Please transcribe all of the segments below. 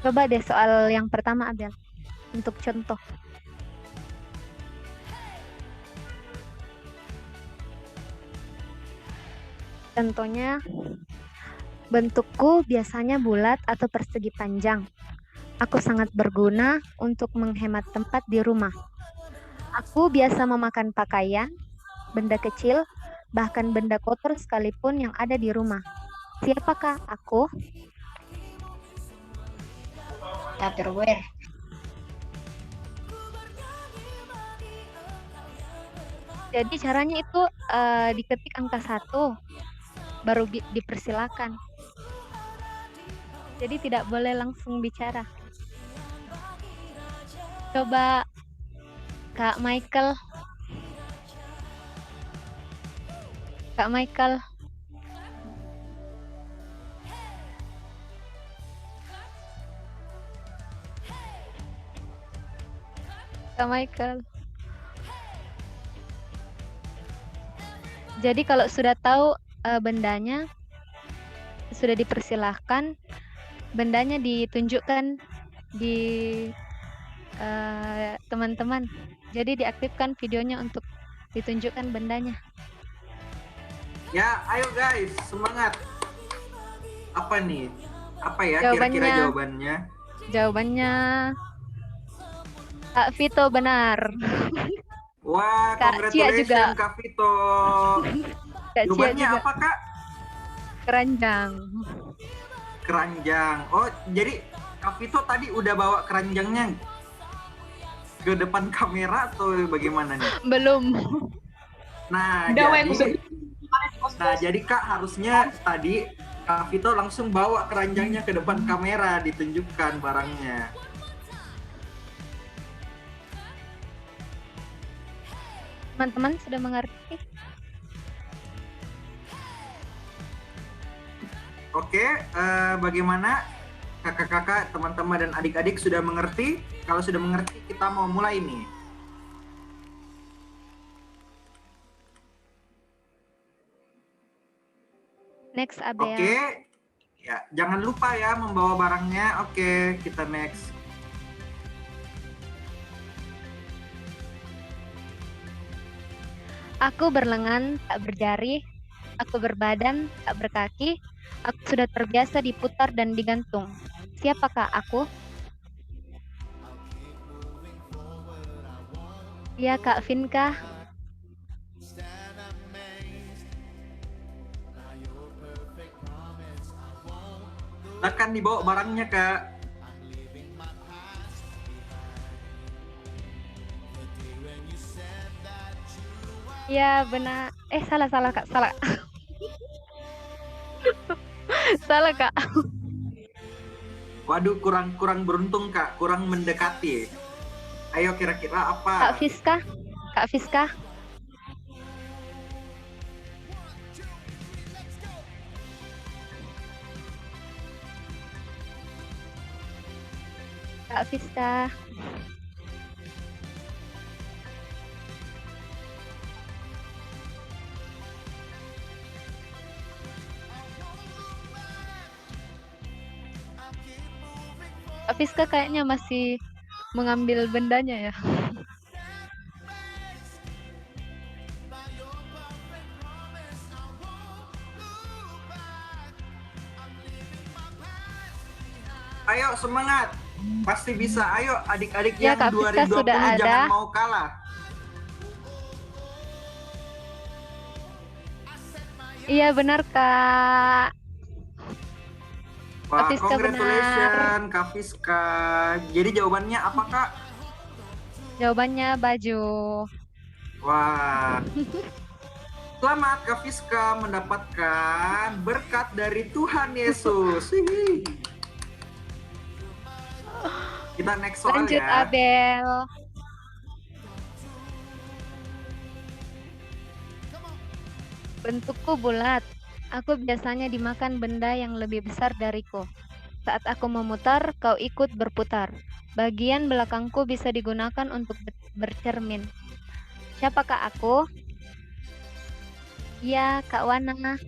Coba deh soal yang pertama, Abel, untuk contoh. Contohnya, bentukku biasanya bulat atau persegi panjang. Aku sangat berguna untuk menghemat tempat di rumah. Aku biasa memakan pakaian, benda kecil, bahkan benda kotor sekalipun yang ada di rumah. Siapakah aku? Tupperware. Jadi caranya itu diketik angka 1, baru dipersilakan. Jadi tidak boleh langsung bicara. Coba Kak Michael. Kak Michael. Kak Michael. Jadi kalau sudah tahu bendanya, sudah dipersilahkan, bendanya ditunjukkan di teman-teman. Jadi diaktifkan videonya untuk ditunjukkan bendanya. Ya, ayo guys, semangat. Apa nih? Apa ya kira-kira jawabannya? Jawabannya Kak Vito benar. Wah, Kak Cia juga. congratulations Kak Vito. Kak Cia Jawabannya juga. apa Kak? Keranjang. Keranjang. Oh, jadi Kak Vito tadi udah bawa keranjangnya ke depan kamera atau bagaimana nih? Belum. Nah, jadi Kak harusnya tadi Kak Vito langsung bawa keranjangnya ke depan kamera, ditunjukkan barangnya. Teman-teman sudah mengerti? Oke, bagaimana kakak-kakak, teman-teman dan adik-adik sudah mengerti? Kalau sudah mengerti, kita mau mulai nih. Next, Abel. Oke, ya jangan lupa ya membawa barangnya. Oke, kita next. Aku berlengan, tak berjari. Aku berbadan, tak berkaki. Aku sudah terbiasa diputar dan digantung. Siapakah aku? Ya, Kak Vinka. Akan dibawa barangnya, Kak. Ya, benar. Salah, Kak. Salah. Salah, Kak. Waduh, kurang beruntung, Kak. Kurang mendekati. Ayo, kira-kira apa? Kak Fiska. Kak Fiska. Kak Fiska. Kak Fiska kayaknya masih mengambil bendanya ya. Ayo, semangat. Pasti bisa. Ayo, adik-adik Ya, yang Kak Fiska 2020 sudah ada. jangan mau kalah. Iya, benar, Kak. Wah, Kak Fiska congratulations, Kak Fiska. Jadi jawabannya apa, Kak? Jawabannya baju. Wah. Selamat Kak Fiska mendapatkan berkat dari Tuhan Yesus. Kita next soal. Lanjut, ya. Abel. Bentukku bulat. Aku biasanya dimakan benda yang lebih besar dariku. Saat aku memutar, kau ikut berputar. Bagian belakangku bisa digunakan untuk bercermin. Siapakah aku? Ya, Kak Wana.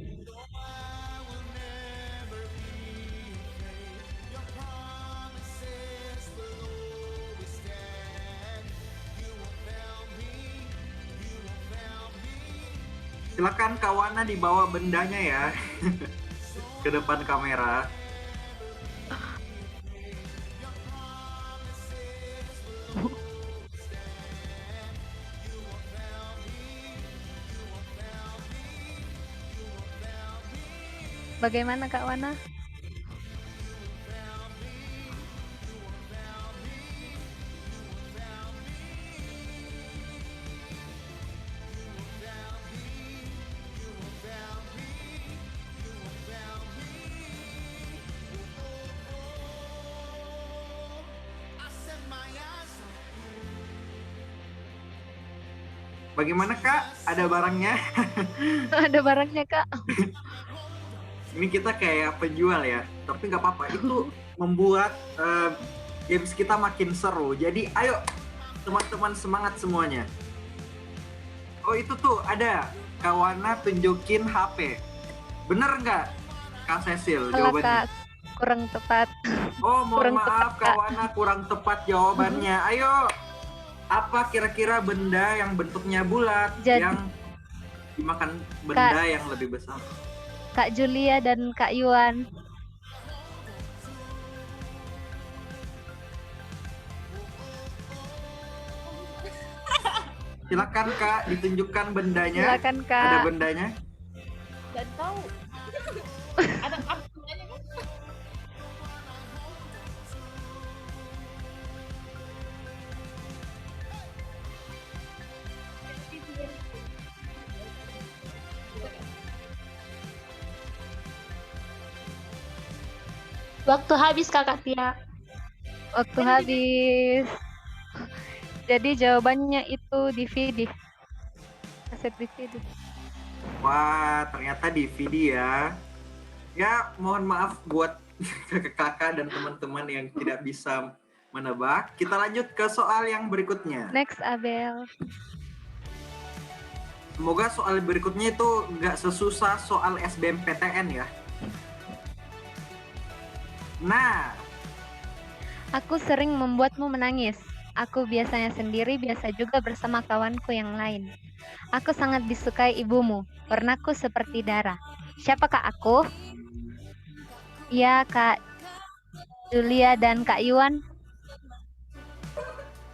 Silakan Kawana dibawa bendanya ya ke depan kamera. Bagaimana Kak Wana? Bagaimana Kak? Ada barangnya? Ada barangnya Kak. Ini kita kayak penjual ya, tapi nggak apa-apa. Itu membuat games kita makin seru. Jadi ayo teman-teman semangat semuanya. Oh itu tuh ada Kawana tunjukin HP. Bener nggak Kak Cecil Salah jawabannya? Kak, kurang tepat. Oh mohon kurang maaf tepat, Kak. Kawana kurang tepat jawabannya. Ayo, apa kira-kira benda yang bentuknya bulat Jadi- yang dimakan benda yang lebih besar? Kak Julia dan Kak Yuan. Silakan Kak, ditunjukkan bendanya. Silakan Ada Kak. bendanya? Dan tahu. Ada apa sebenarnya kan? Waktu habis Kakak Tia. Waktu habis. Jadi jawabannya itu DVD. Kaset DVD. Wah, ternyata DVD ya. Ya, mohon maaf buat kakak-kakak dan teman-teman yang tidak bisa menebak. Kita lanjut ke soal yang berikutnya. Next Abel. Semoga soal berikutnya itu nggak sesusah soal SBMPTN ya. Nah, Aku sering membuatmu menangis. Aku biasanya sendiri, biasa juga bersama kawanku yang lain. Aku sangat disukai ibumu. Warnaku seperti darah. Siapakah aku? Ya, Kak Julia dan Kak Yuan.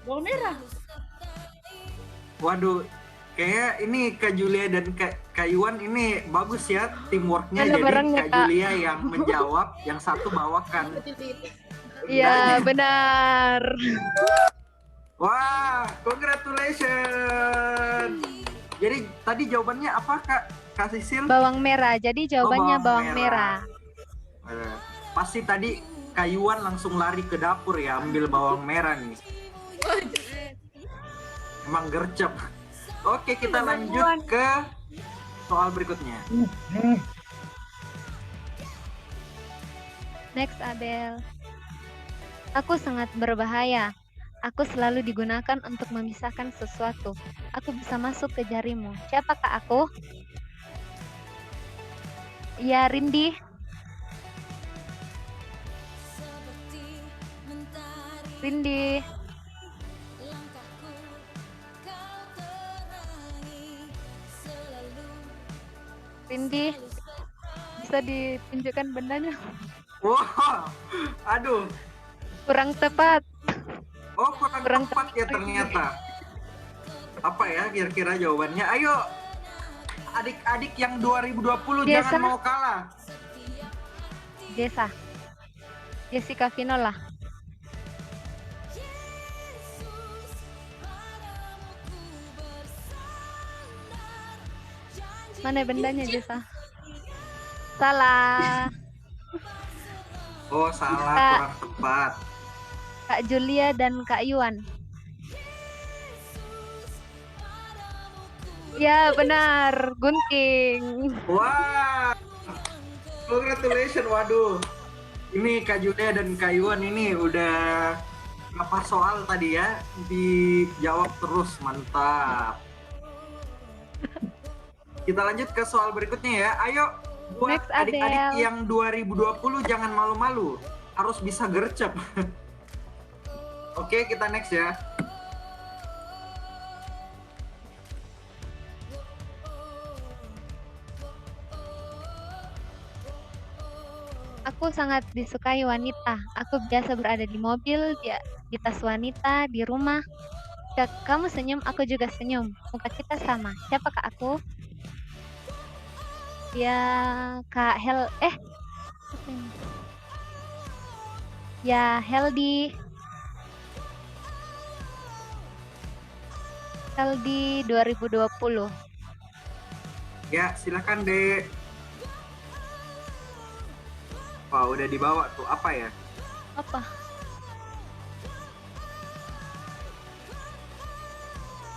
Bawang merah. waduh, kayak ini Kak Julia dan Kak Yuan ini bagus ya teamworknya. Ada Jadi barangnya, Kak Kak. Julia yang menjawab, yang satu bawakan. Iya, benar. Wah, congratulations. Jadi tadi jawabannya apa Kak Sisil? Bawang merah. Jadi jawabannya bawang bawang merah. Pasti tadi Kayuan langsung lari ke dapur ya, ambil bawang merah nih. Emang gercep. Oke, kita lanjut ke soal berikutnya. Next Abel. Aku sangat berbahaya. Aku selalu digunakan untuk memisahkan sesuatu. Aku bisa masuk ke jarimu. Siapakah aku? Ya, Rindi. Rindi. Rindi. Bisa ditunjukkan bendanya? Wah, aduh. Kurang tepat. Oh, kurang tepat ya ternyata. Apa ya kira-kira jawabannya? Ayo, adik-adik yang 2020 Biasa. jangan mau kalah. Jessica Vinola. Mana bendanya, Jessa? Salah. Oh, salah, Kak. kurang tepat. Kak Julia dan Kak Yuan. Ya, benar. Gunting. Wah, congratulations, waduh. Ini Kak Julia dan Kak Yuan ini udah berapa soal tadi ya? Dijawab terus, mantap. Kita lanjut ke soal berikutnya ya. Ayo, buat Next, adik-adik Adele. yang 2020 jangan malu-malu. Harus bisa gercep. Oke, kita next ya. Aku sangat disukai wanita. Aku biasa berada di mobil, di tas wanita, di rumah. Jika kamu senyum, aku juga senyum. Muka kita sama. Siapakah aku? Ya, Kak apa ini? Ya, Heldi 2020. Ya, silakan Dek. Wah, udah dibawa tuh. Apa ya? Apa?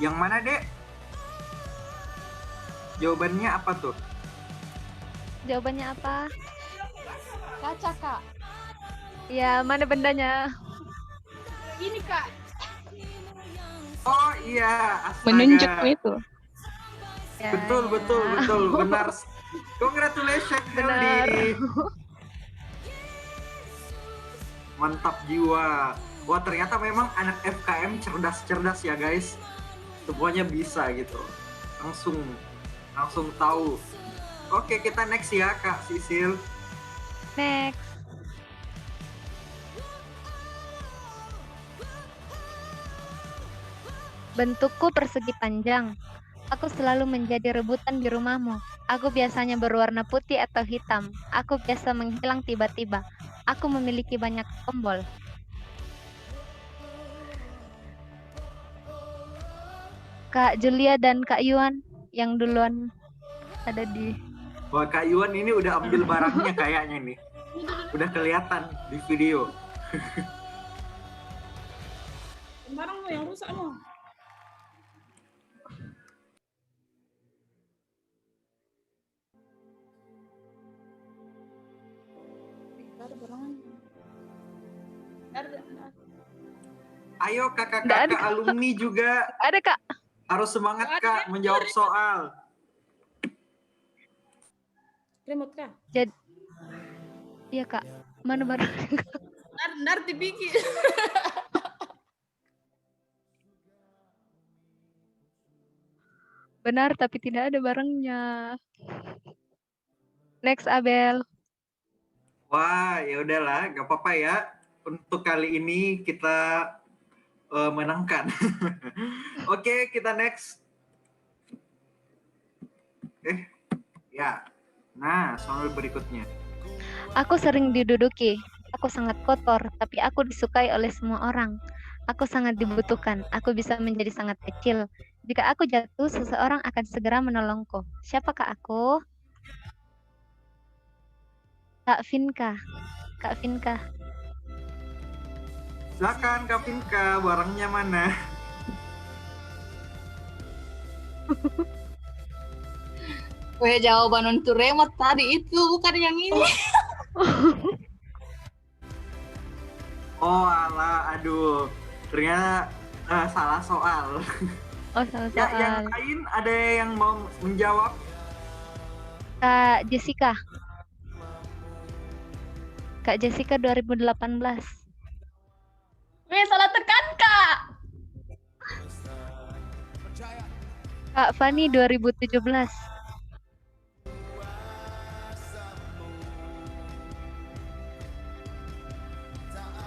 Yang mana, Dek? Jawabannya apa tuh? Jawabannya apa? Kaca, Kak. Ya, mana bendanya? Ini, Kak. Oh iya, astaga. Menunjuk itu. Ya, Betul, ya. betul, benar. Congratulations, Benar. Heldi. Mantap jiwa. Wah, ternyata memang anak FKM cerdas-cerdas ya, guys. Semuanya bisa gitu. Langsung tahu. Oke, kita next ya, Kak Sisil. Next. Bentukku persegi panjang. Aku selalu menjadi rebutan di rumahmu. Aku biasanya berwarna putih atau hitam. Aku biasa menghilang tiba-tiba. Aku memiliki banyak tombol. Kak Julia dan Kak Yuan yang duluan ada di... Wah, Kak Yuan ini udah ambil barangnya kayaknya nih. Udah kelihatan di video. Barang lo yang rusak lo. Ada barangnya. Ada. Ayo Nggak kakak-kakak ada. alumni juga Ada, Kak. harus semangat, Kak, menjawab soal. Remote, Kak. Iya, Kak. Mana barang? Nar dipikir. Benar, tapi tidak ada barangnya. Next, Abel. Wah, ya udahlah, nggak apa-apa ya. Untuk kali ini kita menangkan. Oke, kita next. Ya. Nah, soal berikutnya. Aku sering diduduki. Aku sangat kotor, tapi aku disukai oleh semua orang. Aku sangat dibutuhkan. Aku bisa menjadi sangat kecil. Jika aku jatuh, seseorang akan segera menolongku. Siapakah aku? Kak Vinka. Kak Vinka. Silakan Kak Pinka, barangnya mana? Weh, jawaban untuk remote tadi itu bukan yang ini. Oh alah, aduh. Ternyata salah soal. Oh, salah Ya, yang soal. lain ada yang mau menjawab? Kak Jessica. Kak Jessica 2018. Weh, salah tekan, Kak. Kak Fani 2017.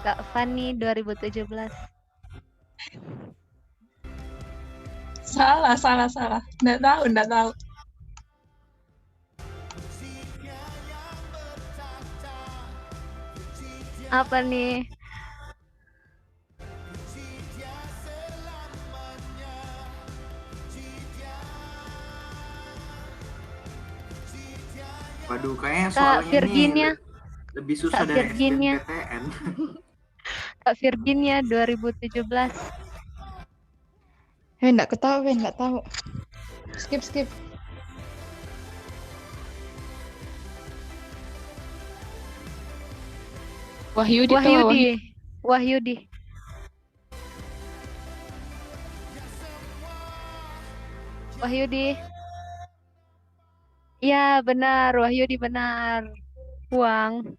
Kak Fani 2017. Salah. Nggak tahu. Apa nih? Waduh, kayaknya Kak soalnya Virginia. ini lebih susah Kak dari Virginia. SBMPTN. Kak Virginia 2017. Nggak tahu. Skip. Wahyudi. Wahyudi. Ya, benar. Wahyudi benar. Uang.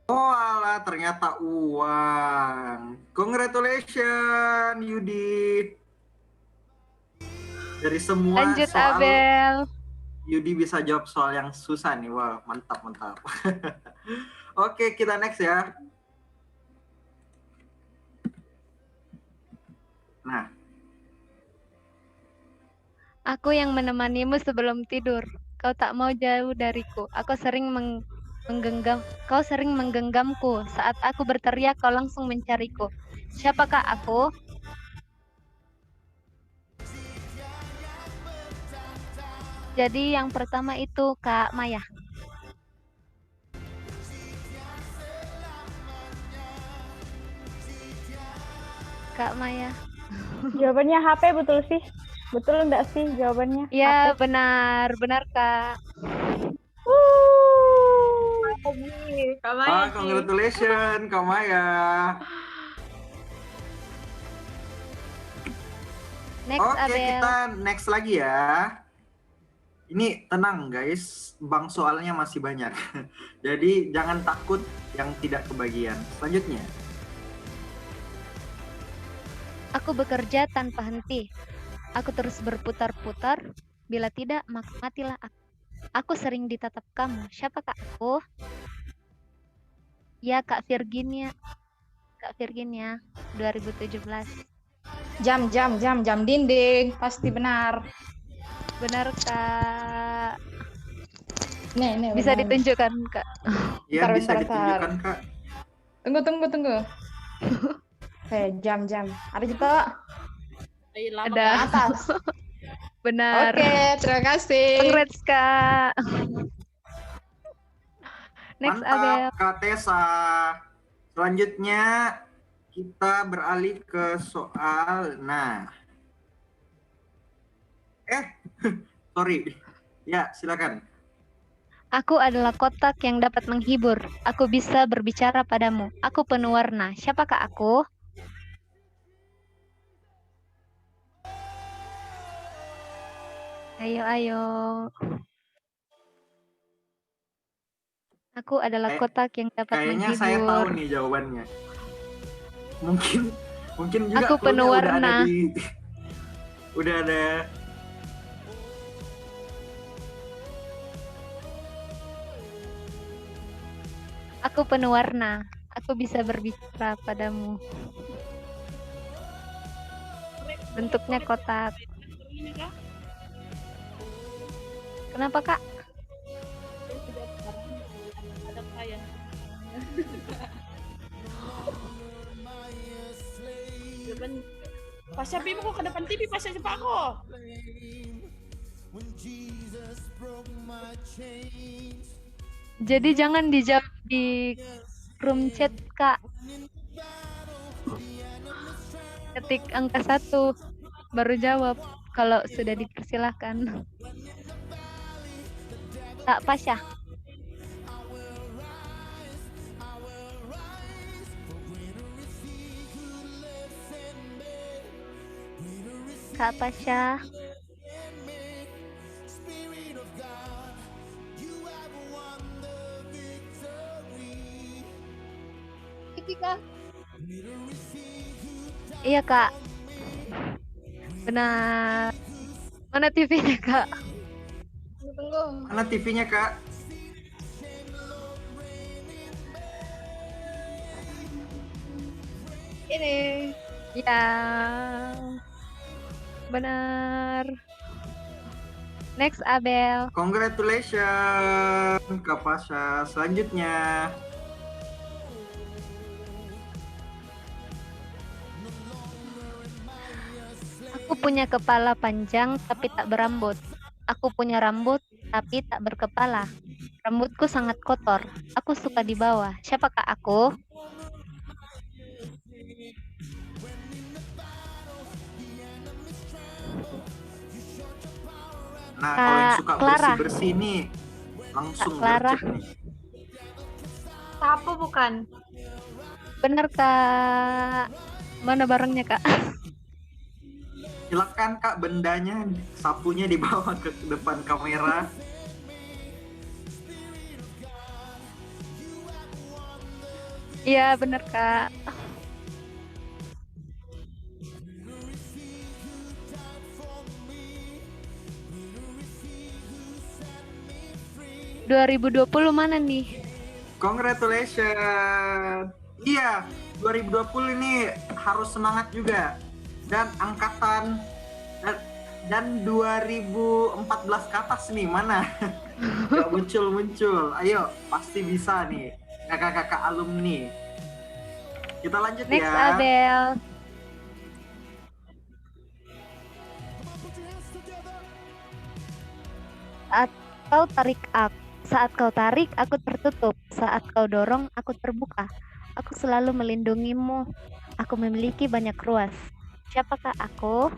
Oh alah, ternyata uang. Congratulations, Yudi. Dari semua Lanjut, soal Abel. Yudi bisa jawab soal yang susah nih. Wah, mantap, mantap. Oke, kita next ya. Nah, Aku yang menemanimu sebelum tidur. Kau tak mau jauh dariku. Kau sering menggenggamku. Saat aku berteriak, kau langsung mencariku. Siapakah aku? Jadi yang pertama itu Kak Maya. Kak Maya. Jawabannya HP betul sih? Betul enggak sih jawabannya? Ya, HP. benar Kak. Kak Maya, Ci. congratulations, Kak Maya. Next, Oke, Abel. kita next lagi ya. Ini tenang guys, bang soalnya masih banyak. Jadi jangan takut yang tidak kebagian. Selanjutnya. Aku bekerja tanpa henti. Aku terus berputar-putar. Bila tidak, maka matilah aku. Aku sering ditatap kamu. Siapakah aku? Ya, Kak Virginia. Kak Virginia, 2017. Jam dinding, pasti benar. Benar, Kak. Nih, Bisa benar. ditunjukkan, Kak. Ya, Bentar, bisa bentar. ditunjukkan, Kak. Tunggu. Jam. Ada kita. Ayo, lama, Ada. Kak. Atas. Benar. Oke, terima kasih. Congrats, Kak. Next, Mantap, Abel. Kak Tessa. Selanjutnya kita beralih ke soal. Nah. Sorry. Ya, silakan. Aku adalah kotak yang dapat menghibur. Aku bisa berbicara padamu. Aku penuh warna. Siapakah aku? Ayo. Aku adalah kotak yang dapat Kayaknya menghibur. saya tahu nih jawabannya. Mungkin juga Aku penuh clue-nya udah ada warna. udah ada. Aku penuh warna. Aku bisa berbicara padamu. Bentuknya kotak. Ini, Kak. Kenapa, Kak? Sudah sekarang ada klien. Depan Pasha Bimo kok ke depan TV Pasha cepat aku. Jadi jangan dijawab di room chat, Kak. Ketik angka 1 baru jawab kalau sudah dipersilahkan. Kak Pasha. Kak Pasha. Iki, Kak. Iya, Kak. Benar. Mana TV-nya, Kak? Tunggu. Mana TV-nya, Kak? Ini. Ya. Benar. Next, Abel. Congratulations, Kak Pasha. Selanjutnya. Aku punya kepala panjang tapi tak berambut. Aku punya rambut tapi tak berkepala. Rambutku sangat kotor. Aku suka di bawah. Siapakah aku? Nah, kalau yang Kak suka Clara. bersih-bersih nih langsung Kak Clara. gercep nih. Sapu bukan? Benar, Kak. Mana barangnya, Kak? Silakan, Kak, bendanya, sapunya dibawa ke depan kamera. Iya, benar, Kak. 2020 mana nih? Congratulations. Iya, 2020 ini harus semangat juga. Dan angkatan dan 2014 ke atas nih mana? Gak muncul-muncul. Ayo, pasti bisa nih. Kakak-kakak alumni. Kita lanjut Next ya. Abel. Saat kau tarik, aku tertutup. Saat kau dorong, aku terbuka. Aku selalu melindungimu. Aku memiliki banyak ruas. Siapakah aku?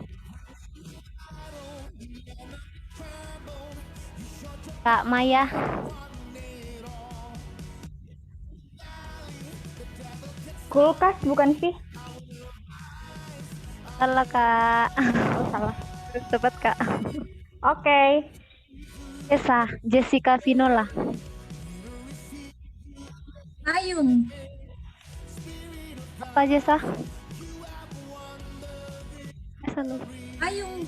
Kak Maya. Kulkas bukan sih? Salah, Kak. Oh, salah. Tepat, Kak. Oke. Jessica Vinola. Payung. Apa Jessa? Lu. Payung.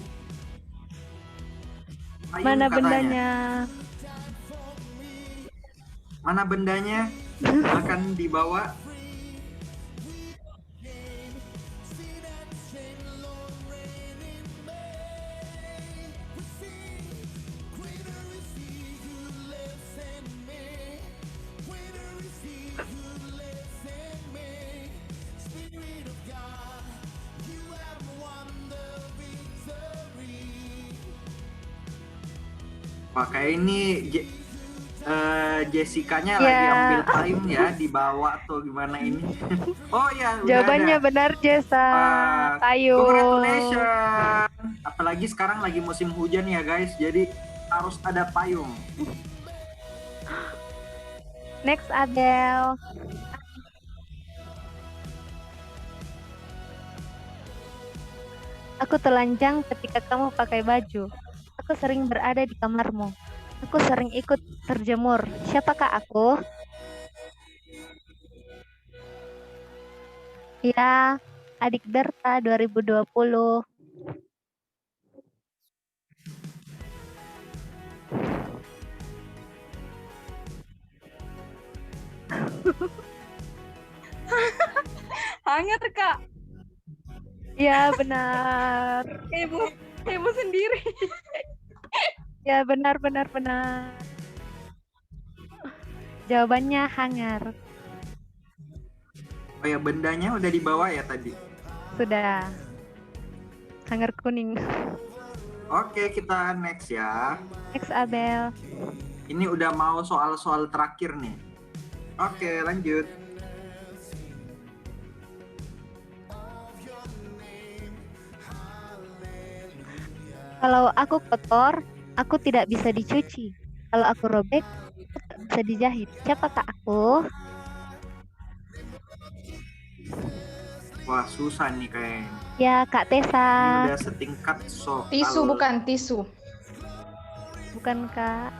Ayun Mana katanya. bendanya? Mana bendanya? Akan dibawa. Pakai ini Jessica-nya lagi Ya. ambil payung ya, dibawa atau gimana ini? Oh ya, udah Jawabannya ada. benar, Jessa. Payung. Congratulations. Apalagi sekarang lagi musim hujan ya guys, jadi harus ada payung. Next Adele. Aku telanjang ketika kamu pakai baju. Aku sering berada di kamarmu. Aku sering ikut terjemur. Siapakah aku? Ya, Adik Berta 2020. Hangat, Kak. Ya, benar. Heboh sendiri. Ya, benar. Jawabannya hangar. Oh ya, bendanya udah dibawa ya tadi. Sudah. Hangar kuning. Oke, kita next ya. Next Abel. Ini udah mau soal-soal terakhir nih. Oke, lanjut. Kalau aku kotor, aku tidak bisa dicuci. Kalau aku robek, aku tak bisa dijahit. Siapakah aku? Wah, susah nih kayaknya. Ya, Kak Ini Tessa. udah setingkat soal. Tisu bukan tisu. Bukan Kak.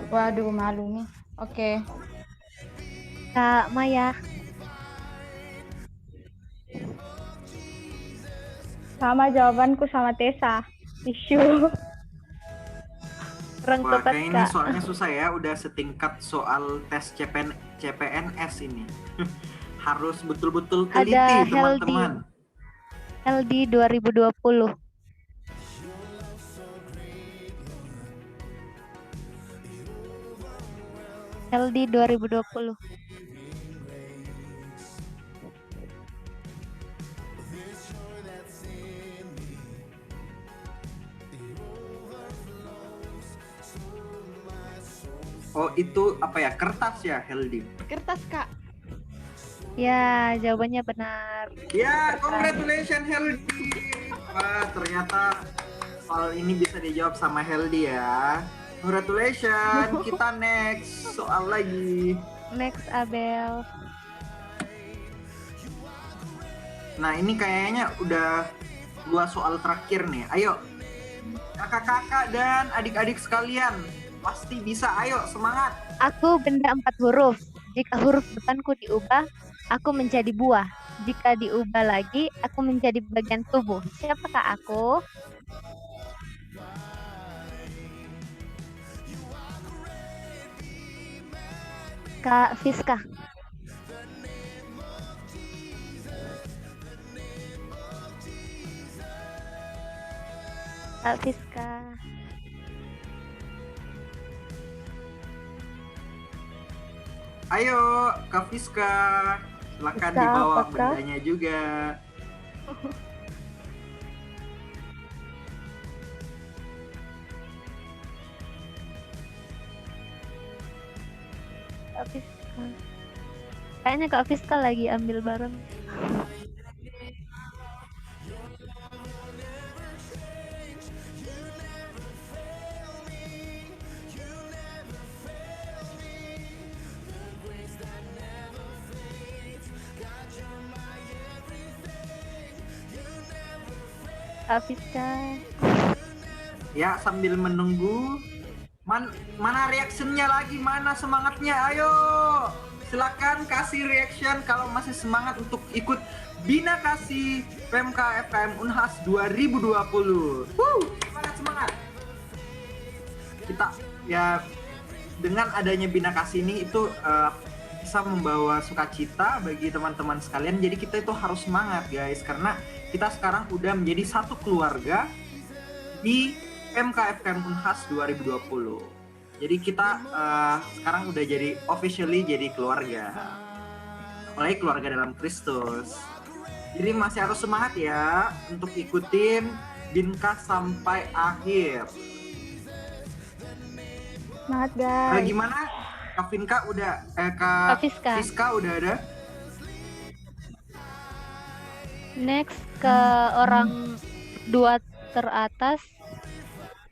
Waduh, malu nih. Oke. Kak Maya. Sama jawabanku sama Tessa. Tisu. Kurang Wah, tepat, kayak ini Kak. soalnya susah ya. Udah setingkat soal tes CPNS ini. Harus betul-betul teliti, Ada teman-teman. LD 2020. LD 2020. Oh, itu apa ya? Kertas ya, Heldi? Kertas, Kak. Ya, jawabannya benar. Ya, congratulations Heldi. Wah, ternyata soal ini bisa dijawab sama Heldi ya. Congratulations. Kita next soal lagi. Next Abel. Nah, ini kayaknya udah 2 soal terakhir nih. Ayo, kakak-kakak dan adik-adik sekalian, pasti bisa. Ayo, semangat. Aku benda 4 huruf. Jika huruf depanku diubah, aku menjadi buah. Jika diubah lagi, aku menjadi bagian tubuh. Siapakah aku? Kak Fiska. Kak Fiska. Ayo, Kak Fiska, silakan Fiska dibawa apakah? bendanya juga. Kak Fiska. Kayaknya Kak Fiska lagi ambil barang. Kak Fiska. Ya, sambil menunggu, mana reactionnya lagi, mana semangatnya? Ayo, silakan kasih reaction kalau masih semangat untuk ikut Bina Kasih PMK FKM Unhas 2020. Semangat, semangat. Kita ya dengan adanya Bina Kasih ini itu bisa membawa sukacita bagi teman-teman sekalian. Jadi kita itu harus semangat guys, karena kita sekarang udah menjadi satu keluarga di PMK FKM Unhas 2020. Jadi kita sekarang udah jadi officially jadi keluarga, apalagi keluarga dalam Kristus. Jadi masih harus semangat ya untuk ikutin Binkas sampai akhir. Semangat guys. Gimana? Kak Vinka udah, Kak Fiska. Fiska udah ada? Next ke orang 2 teratas.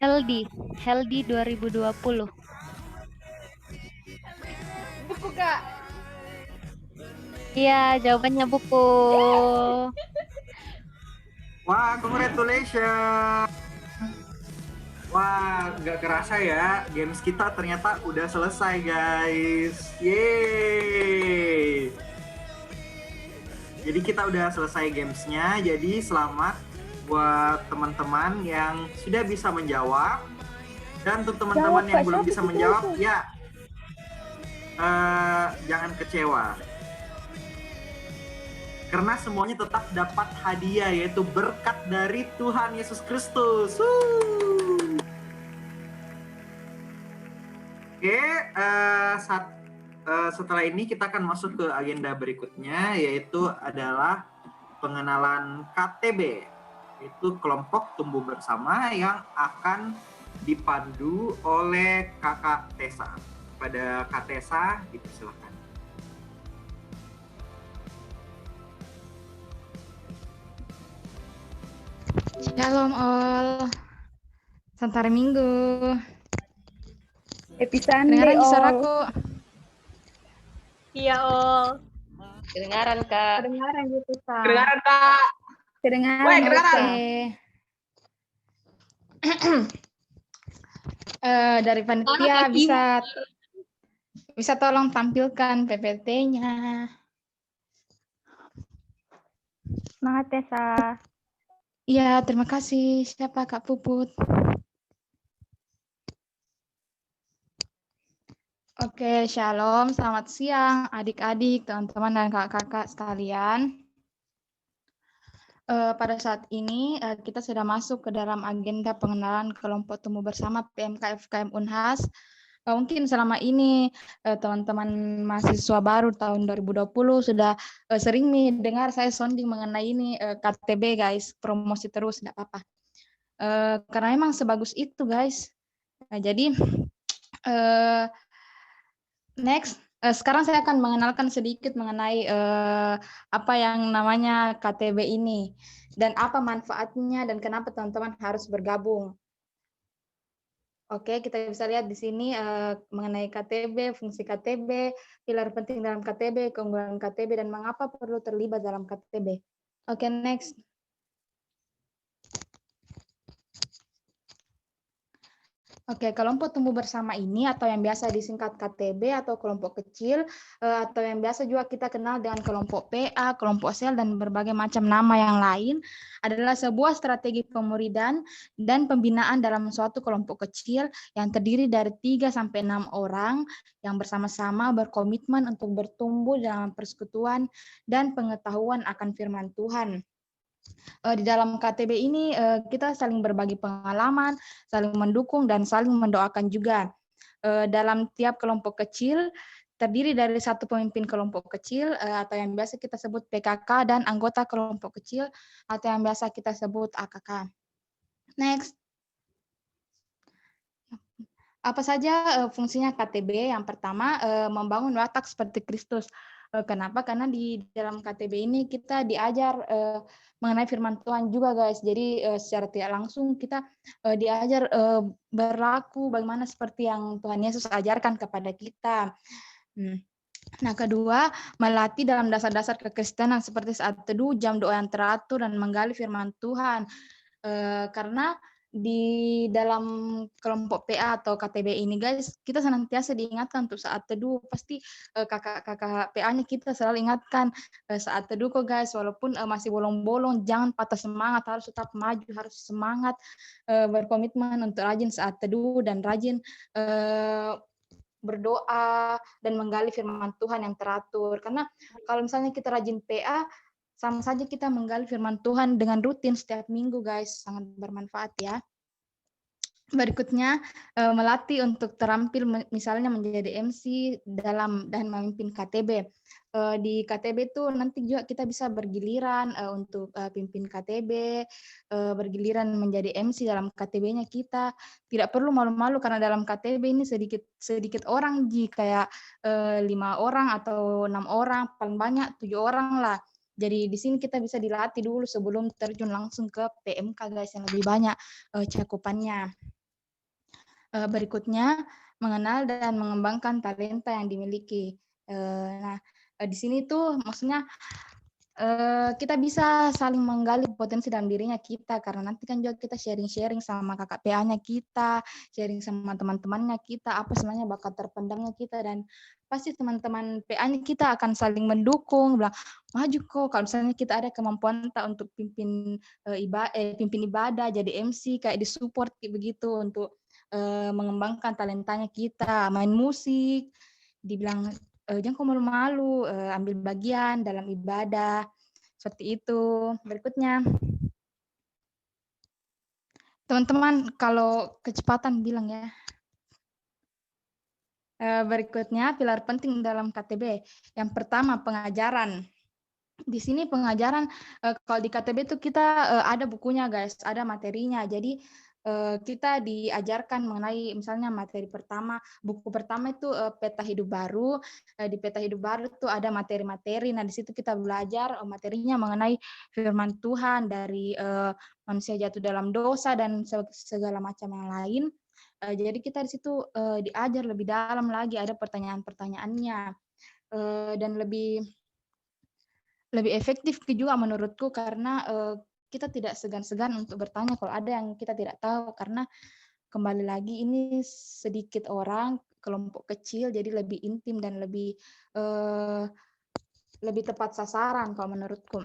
Heldi 2020. Buku Kak. Iya, jawabannya buku. Wah, congratulations. Wah, nggak kerasa ya, games kita ternyata udah selesai guys. Yeay. Jadi kita udah selesai gamesnya, jadi selamat buat teman-teman yang sudah bisa menjawab. Dan untuk teman-teman yang belum bisa menjawab, ya jangan kecewa. Karena semuanya tetap dapat hadiah, yaitu berkat dari Tuhan Yesus Kristus. Oke, setelah ini kita akan masuk ke agenda berikutnya, yaitu adalah pengenalan KTB, yaitu kelompok tumbuh bersama yang akan dipandu oleh Kakak Tessa. Pada Kak Tessa, dipersilakan. Shalom all. Santara Minggu. Happy Sunday Kedengaran all. suaraku? Iya, Ol. Kedengaran, Kak. Kedengaran gitu Kak. Kedengaran, Kak. Kedengaran. Weh, kedengaran. Oke. Dari panitia bisa tolong tampilkan PPT-nya. Semangat Tessa. Iya, terima kasih. Siapa Kak Puput? Oke, shalom. Selamat siang adik-adik, teman-teman, dan kakak-kakak sekalian. Pada saat ini kita sudah masuk ke dalam agenda pengenalan kelompok tumbuh bersama PMK FKM Unhas. Mungkin selama ini teman-teman mahasiswa baru tahun 2020 sudah sering nih dengar saya sounding mengenai ini KTB guys, promosi terus, tidak apa-apa. Karena memang sebagus itu guys. Nah, jadi next. Sekarang saya akan mengenalkan sedikit mengenai apa yang namanya KTB ini dan apa manfaatnya dan kenapa teman-teman harus bergabung. Oke, kita bisa lihat di sini mengenai KTB, fungsi KTB, pilar penting dalam KTB, keunggulan KTB, dan mengapa perlu terlibat dalam KTB. Oke, next. Oke, kelompok tumbuh bersama ini atau yang biasa disingkat KTB atau kelompok kecil atau yang biasa juga kita kenal dengan kelompok PA, kelompok sel dan berbagai macam nama yang lain adalah sebuah strategi pemuridan dan pembinaan dalam suatu kelompok kecil yang terdiri dari 3 sampai 6 orang yang bersama-sama berkomitmen untuk bertumbuh dalam persekutuan dan pengetahuan akan firman Tuhan. Di dalam KTB ini kita saling berbagi pengalaman, saling mendukung dan saling mendoakan juga. Dalam tiap kelompok kecil terdiri dari satu pemimpin kelompok kecil atau yang biasa kita sebut PKK dan anggota kelompok kecil atau yang biasa kita sebut AKK. Next. Apa saja fungsinya KTB? Yang pertama, membangun watak seperti Kristus. Kenapa? Karena di dalam KTB ini kita diajar mengenai firman Tuhan juga, guys. Jadi secara tidak langsung kita diajar berlaku bagaimana seperti yang Tuhan Yesus ajarkan kepada kita. Nah, kedua, melatih dalam dasar-dasar kekristenan seperti saat teduh, jam doa yang teratur, dan menggali firman Tuhan. Karena di dalam kelompok PA atau KTB ini, guys, kita senantiasa diingatkan untuk saat teduh. Pasti kakak-kakak PA-nya kita selalu ingatkan saat teduh kok, guys, walaupun masih bolong-bolong, jangan patah semangat, harus tetap maju, harus semangat, berkomitmen untuk rajin saat teduh dan rajin berdoa dan menggali firman Tuhan yang teratur. Karena kalau misalnya kita rajin PA, sama saja kita menggali firman Tuhan dengan rutin setiap minggu, guys. Sangat bermanfaat ya. Berikutnya, melatih untuk terampil misalnya menjadi MC dalam dan memimpin KTB. Di KTB itu nanti juga kita bisa bergiliran untuk pimpin KTB, bergiliran menjadi MC dalam KTB-nya kita. Tidak perlu malu-malu karena dalam KTB ini sedikit orang, kayak 5 orang atau 6 orang, paling banyak 7 orang lah. Jadi di sini kita bisa dilatih dulu sebelum terjun langsung ke PMK, guys, yang lebih banyak cakupannya. Berikutnya, mengenal dan mengembangkan talenta yang dimiliki. Nah, di sini tuh maksudnya kita bisa saling menggali potensi dalam dirinya kita, karena nanti kan juga kita sharing-sharing sama kakak PA-nya kita, sharing sama teman-temannya kita, apa sebenarnya bakat terpendamnya kita, dan pasti teman-teman PA-nya kita akan saling mendukung, bilang, maju kok, kalau misalnya kita ada kemampuan untuk pimpin ibadah, jadi MC, kayak disupport begitu untuk mengembangkan talentanya kita, main musik, dibilang jangan kok malu-malu, ambil bagian dalam ibadah, seperti itu. Berikutnya, teman-teman kalau kecepatan bilang ya. Berikutnya, pilar penting dalam KTB. Yang pertama, pengajaran. Di sini pengajaran, kalau di KTB itu kita ada bukunya, guys, ada materinya. Jadi kita diajarkan mengenai misalnya materi pertama, buku pertama itu peta hidup baru. Di peta hidup baru itu ada materi-materi. Nah, di situ kita belajar materinya mengenai firman Tuhan dari manusia jatuh dalam dosa dan segala macam yang lain. Jadi kita di situ diajar lebih dalam lagi, ada pertanyaan-pertanyaannya, dan lebih efektif juga menurutku, karena kita tidak segan-segan untuk bertanya kalau ada yang kita tidak tahu, karena kembali lagi ini sedikit orang, kelompok kecil, jadi lebih intim dan lebih tepat sasaran kalau menurutku.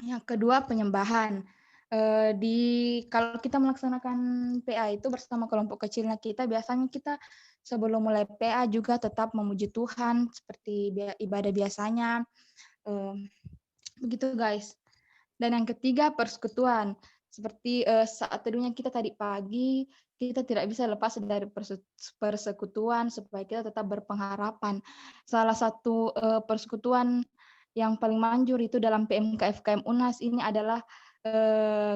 Yang kedua, penyembahan. Kalau kita melaksanakan PA itu bersama kelompok kecilnya kita, biasanya kita sebelum mulai PA juga tetap memuji Tuhan seperti ibadah biasanya. Begitu, guys. Dan yang ketiga, persekutuan. Seperti saat teduhnya kita tadi pagi, kita tidak bisa lepas dari persekutuan supaya kita tetap berpengharapan. Salah satu persekutuan yang paling manjur itu dalam PMK FKM UNHAS ini adalah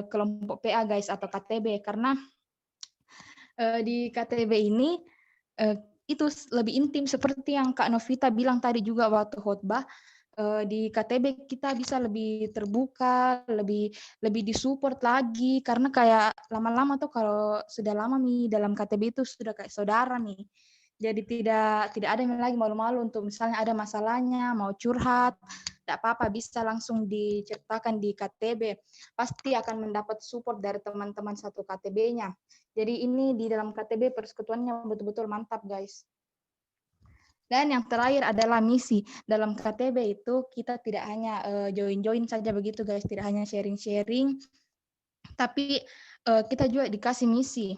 kelompok PA, guys, atau KTB. Karena di KTB ini itu lebih intim, seperti yang Kak Novita bilang tadi juga waktu khotbah. Di KTB kita bisa lebih terbuka, lebih disupport lagi, karena kayak lama-lama tuh kalau sudah lama nih dalam KTB itu sudah kayak saudara nih. Jadi tidak ada yang lagi malu-malu untuk misalnya ada masalahnya, mau curhat, tidak apa-apa, bisa langsung diceritakan di KTB. Pasti akan mendapat support dari teman-teman satu KTB-nya. Jadi ini di dalam KTB persekutuannya betul-betul mantap, guys. Dan yang terakhir adalah misi. Dalam KTB itu kita tidak hanya join-join saja begitu, guys. Tidak hanya sharing-sharing, tapi kita juga dikasih misi,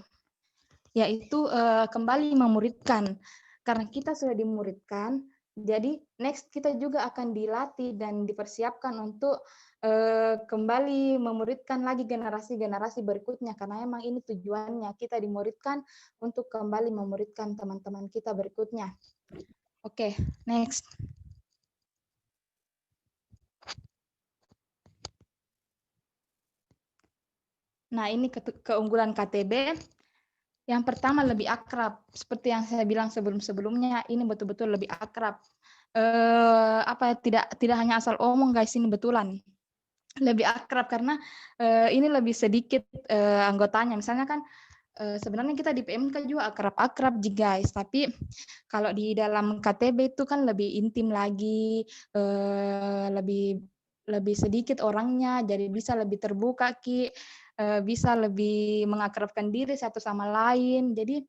yaitu kembali memuridkan. Karena kita sudah dimuridkan, jadi next kita juga akan dilatih dan dipersiapkan untuk kembali memuridkan lagi generasi-generasi berikutnya. Karena emang ini tujuannya, kita dimuridkan untuk kembali memuridkan teman-teman kita berikutnya. Oke, next. Nah, ini keunggulan KTB. Yang pertama lebih akrab, seperti yang saya bilang sebelum-sebelumnya, ini betul-betul lebih akrab. Tidak hanya asal omong, guys, ini betulan. Lebih akrab karena ini lebih sedikit anggotanya. Misalnya kan sebenarnya kita di PMK juga akrab-akrab, guys. Tapi kalau di dalam KTB itu kan lebih intim lagi, lebih sedikit orangnya, jadi bisa lebih terbuka, Ki. Bisa lebih mengakrabkan diri satu sama lain. Jadi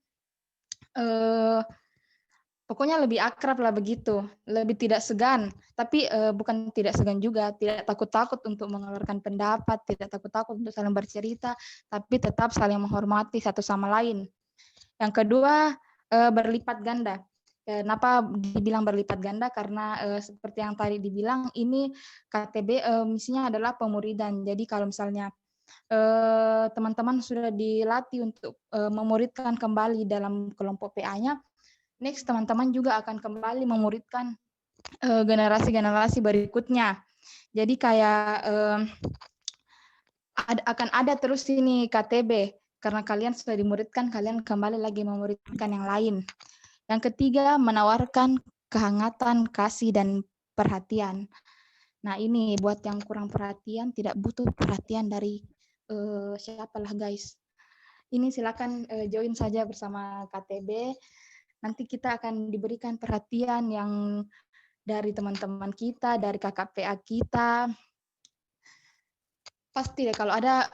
pokoknya lebih akrab lah begitu, lebih tidak segan. Tapi bukan tidak segan juga, tidak takut-takut untuk mengeluarkan pendapat, tidak takut-takut untuk saling bercerita, tapi tetap saling menghormati satu sama lain. Yang kedua, berlipat ganda. Kenapa dibilang berlipat ganda? Karena seperti yang tadi dibilang, ini KTB misinya adalah pemuridan. Jadi kalau misalnya teman-teman sudah dilatih untuk memuridkan kembali dalam kelompok PA-nya, next teman-teman juga akan kembali memuridkan generasi-generasi berikutnya. Jadi kayak akan ada terus ini KTB, karena kalian sudah dimuridkan, kalian kembali lagi memuridkan yang lain. Yang ketiga, menawarkan kehangatan, kasih, dan perhatian. Nah, ini buat yang kurang perhatian, tidak butuh perhatian dari siapalah, guys. Ini silakan join saja bersama KTB. Nanti kita akan diberikan perhatian yang dari teman-teman kita, dari kakak PA kita. Pasti deh kalau ada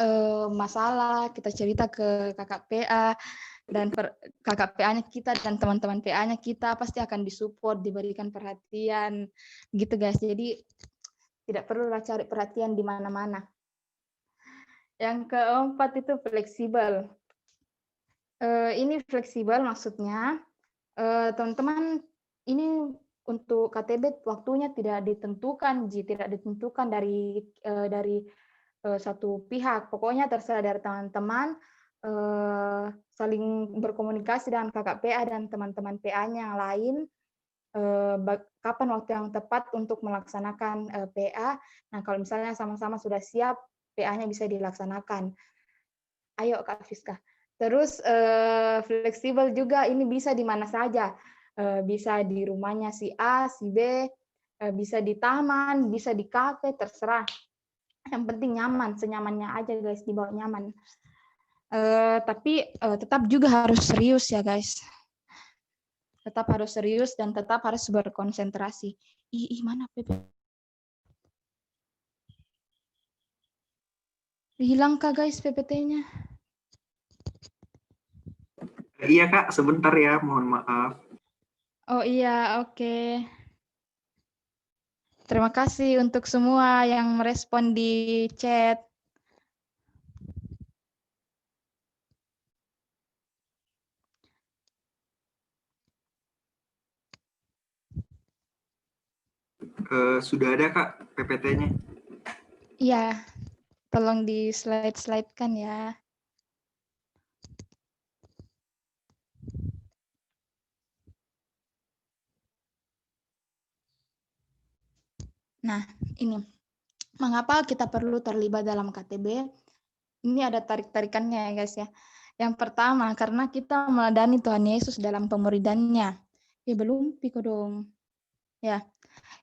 masalah, kita cerita ke kakak PA, dan kakak PA-nya kita dan teman-teman PA-nya kita pasti akan disupport, diberikan perhatian, gitu, guys. Jadi tidak perlulah cari perhatian di mana-mana. Yang keempat itu fleksibel. Ini fleksibel maksudnya, teman-teman, ini untuk KTB waktunya tidak ditentukan, tidak ditentukan dari satu pihak. Pokoknya terserah dari teman-teman, saling berkomunikasi dengan kakak PA dan teman-teman PA-nya yang lain, kapan waktu yang tepat untuk melaksanakan PA. Nah, kalau misalnya sama-sama sudah siap, PA-nya bisa dilaksanakan. Ayo Kak Fiska. Terus fleksibel juga, ini bisa di mana saja. Bisa di rumahnya si A, si B, bisa di taman, bisa di kafe, terserah. Yang penting nyaman, senyamannya aja, guys, dibawa nyaman. Tapi tetap juga harus serius ya, guys. Tetap harus serius dan tetap harus berkonsentrasi. Mana PP? Hilang kah, guys, PPT-nya? Iya Kak, sebentar ya, mohon maaf. Oh iya, oke. Terima kasih untuk semua yang merespon di chat. Sudah ada Kak PPT-nya? Iya, tolong di slide-slide-kan ya. Nah, ini. Mengapa kita perlu terlibat dalam KTB? Ini ada tarik-tarikannya ya, guys ya. Yang pertama, karena kita meladani Tuhan Yesus dalam pemuridannya. Belum, Piko dong. Ya.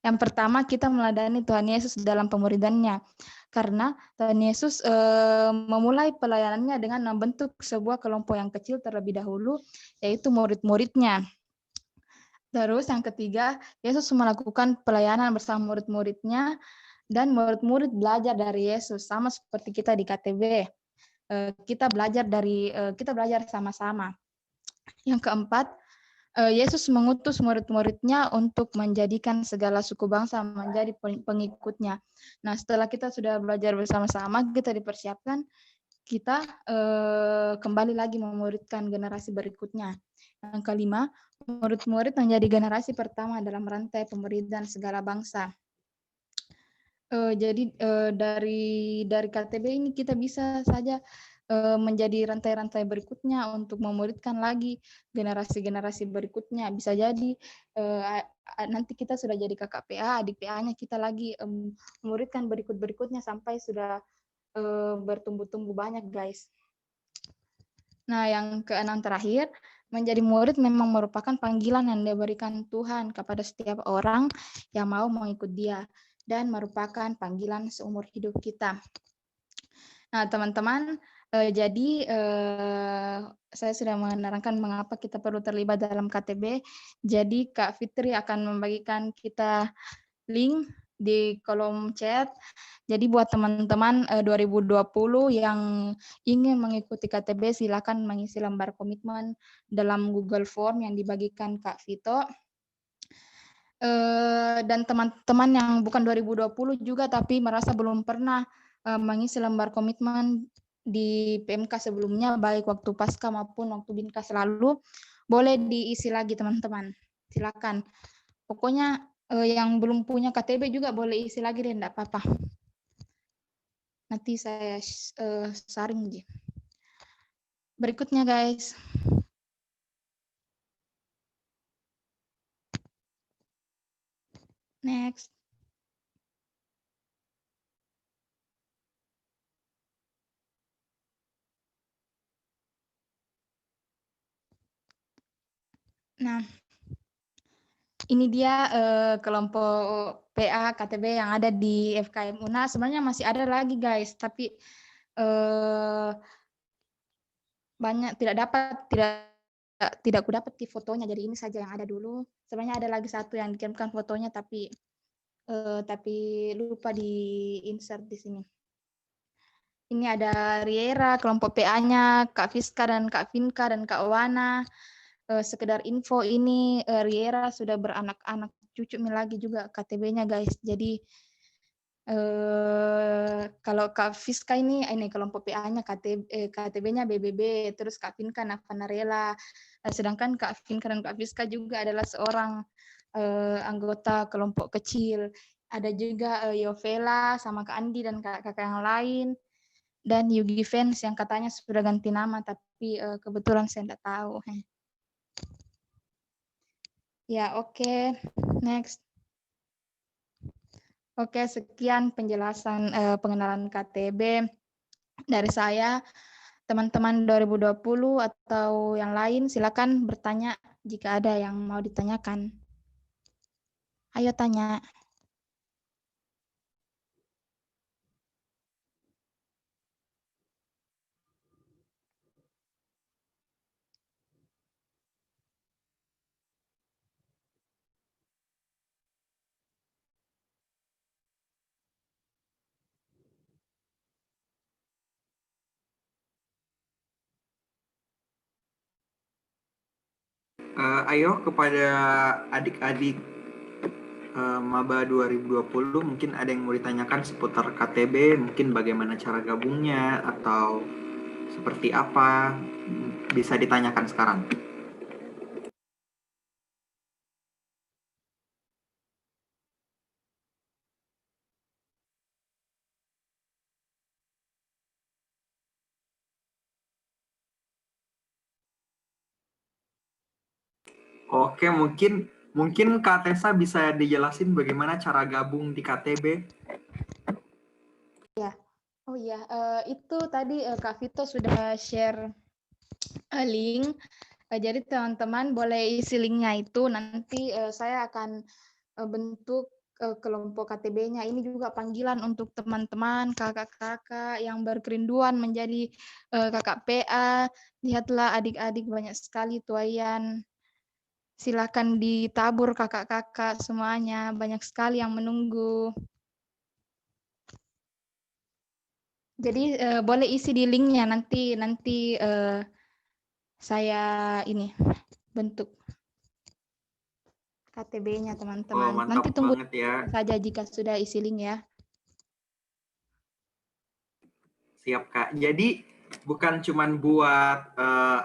Yang pertama, kita meladani Tuhan Yesus dalam pemuridannya. Karena Tuhan Yesus memulai pelayanannya dengan membentuk sebuah kelompok yang kecil terlebih dahulu, yaitu murid-muridnya. Terus yang ketiga, Yesus melakukan pelayanan bersama murid-muridnya dan murid-murid belajar dari Yesus sama seperti kita di KTB. Kita belajar sama-sama. Yang keempat, Yesus mengutus murid-muridnya untuk menjadikan segala suku bangsa menjadi pengikutnya. Nah, setelah kita sudah belajar bersama-sama, kita dipersiapkan, kita kembali lagi memuridkan generasi berikutnya. Yang kelima, murid-murid menjadi generasi pertama dalam rantai pemuridan segala bangsa. Jadi dari KTB ini kita bisa saja menjadi rantai-rantai berikutnya untuk memuridkan lagi generasi-generasi berikutnya. Bisa jadi nanti kita sudah jadi kakak PA, adik PA-nya kita lagi memuridkan berikut-berikutnya sampai sudah bertumbuh-tumbuh banyak, guys. Nah, yang keenam terakhir, menjadi murid memang merupakan panggilan yang diberikan Tuhan kepada setiap orang yang mau mengikut Dia dan merupakan panggilan seumur hidup kita. Nah, teman-teman, jadi saya sudah menerangkan mengapa kita perlu terlibat dalam KTB. Jadi Kak Fitri akan membagikan kita link di kolom chat. Jadi buat teman-teman 2020 yang ingin mengikuti KTB, silakan mengisi lembar komitmen dalam Google Form yang dibagikan Kak Vito. Dan teman-teman yang bukan 2020 juga tapi merasa belum pernah mengisi lembar komitmen di PMK sebelumnya, baik waktu pasca maupun waktu Binkas lalu, boleh diisi lagi teman-teman. Silakan. Pokoknya yang belum punya KTB juga boleh isi lagi deh, enggak apa-apa. Nanti saya sharing aja. Berikutnya guys. Next. Nah, ini dia kelompok PA KTB yang ada di FKM UNHAS. Sebenarnya masih ada lagi guys, tapi banyak tidak aku dapat di fotonya, jadi ini saja yang ada dulu. Sebenarnya ada lagi satu yang dikirimkan fotonya tapi lupa di insert di sini. Ini ada Riera, kelompok PA-nya, Kak Fiska dan Kak Vinka dan Kak Wana. Sekedar info ini Riera sudah beranak-anak cucu lagi juga KTB-nya guys. Jadi kalau Kak Fiska ini kelompok PA-nya KTB-nya BBB, terus Kak Vinka Navanarela. Sedangkan Kak Vinka dan Kak Fiska juga adalah seorang anggota kelompok kecil. Ada juga Yovela sama Kak Andi dan kakak yang lain. Dan Yugi Fans yang katanya sudah ganti nama, tapi kebetulan saya tidak tahu. Ya, oke. Next. Oke, sekian penjelasan pengenalan KTB dari saya. Teman-teman 2020 atau yang lain, silakan bertanya jika ada yang mau ditanyakan. Ayo tanya. Ayo kepada adik-adik Maba 2020, mungkin ada yang mau ditanyakan seputar KTB, mungkin bagaimana cara gabungnya atau seperti apa, bisa ditanyakan sekarang. Oke, mungkin Kak Tessa bisa dijelasin bagaimana cara gabung di KTB. Ya, oh iya, itu tadi Kak Vito sudah share link. Jadi teman-teman boleh isi linknya itu. Nanti saya akan bentuk kelompok KTB-nya. Ini juga panggilan untuk teman-teman, kakak-kakak yang berkerinduan menjadi kakak PA. Lihatlah adik-adik banyak sekali tuayan Silakan ditabur kakak-kakak semuanya. Banyak sekali yang menunggu. Jadi boleh isi di linknya nanti saya ini bentuk KTB-nya Oh, teman-teman. mantap Nanti tunggu banget ya. saja jika sudah isi link ya. Siap, Kak. Jadi bukan cuman buat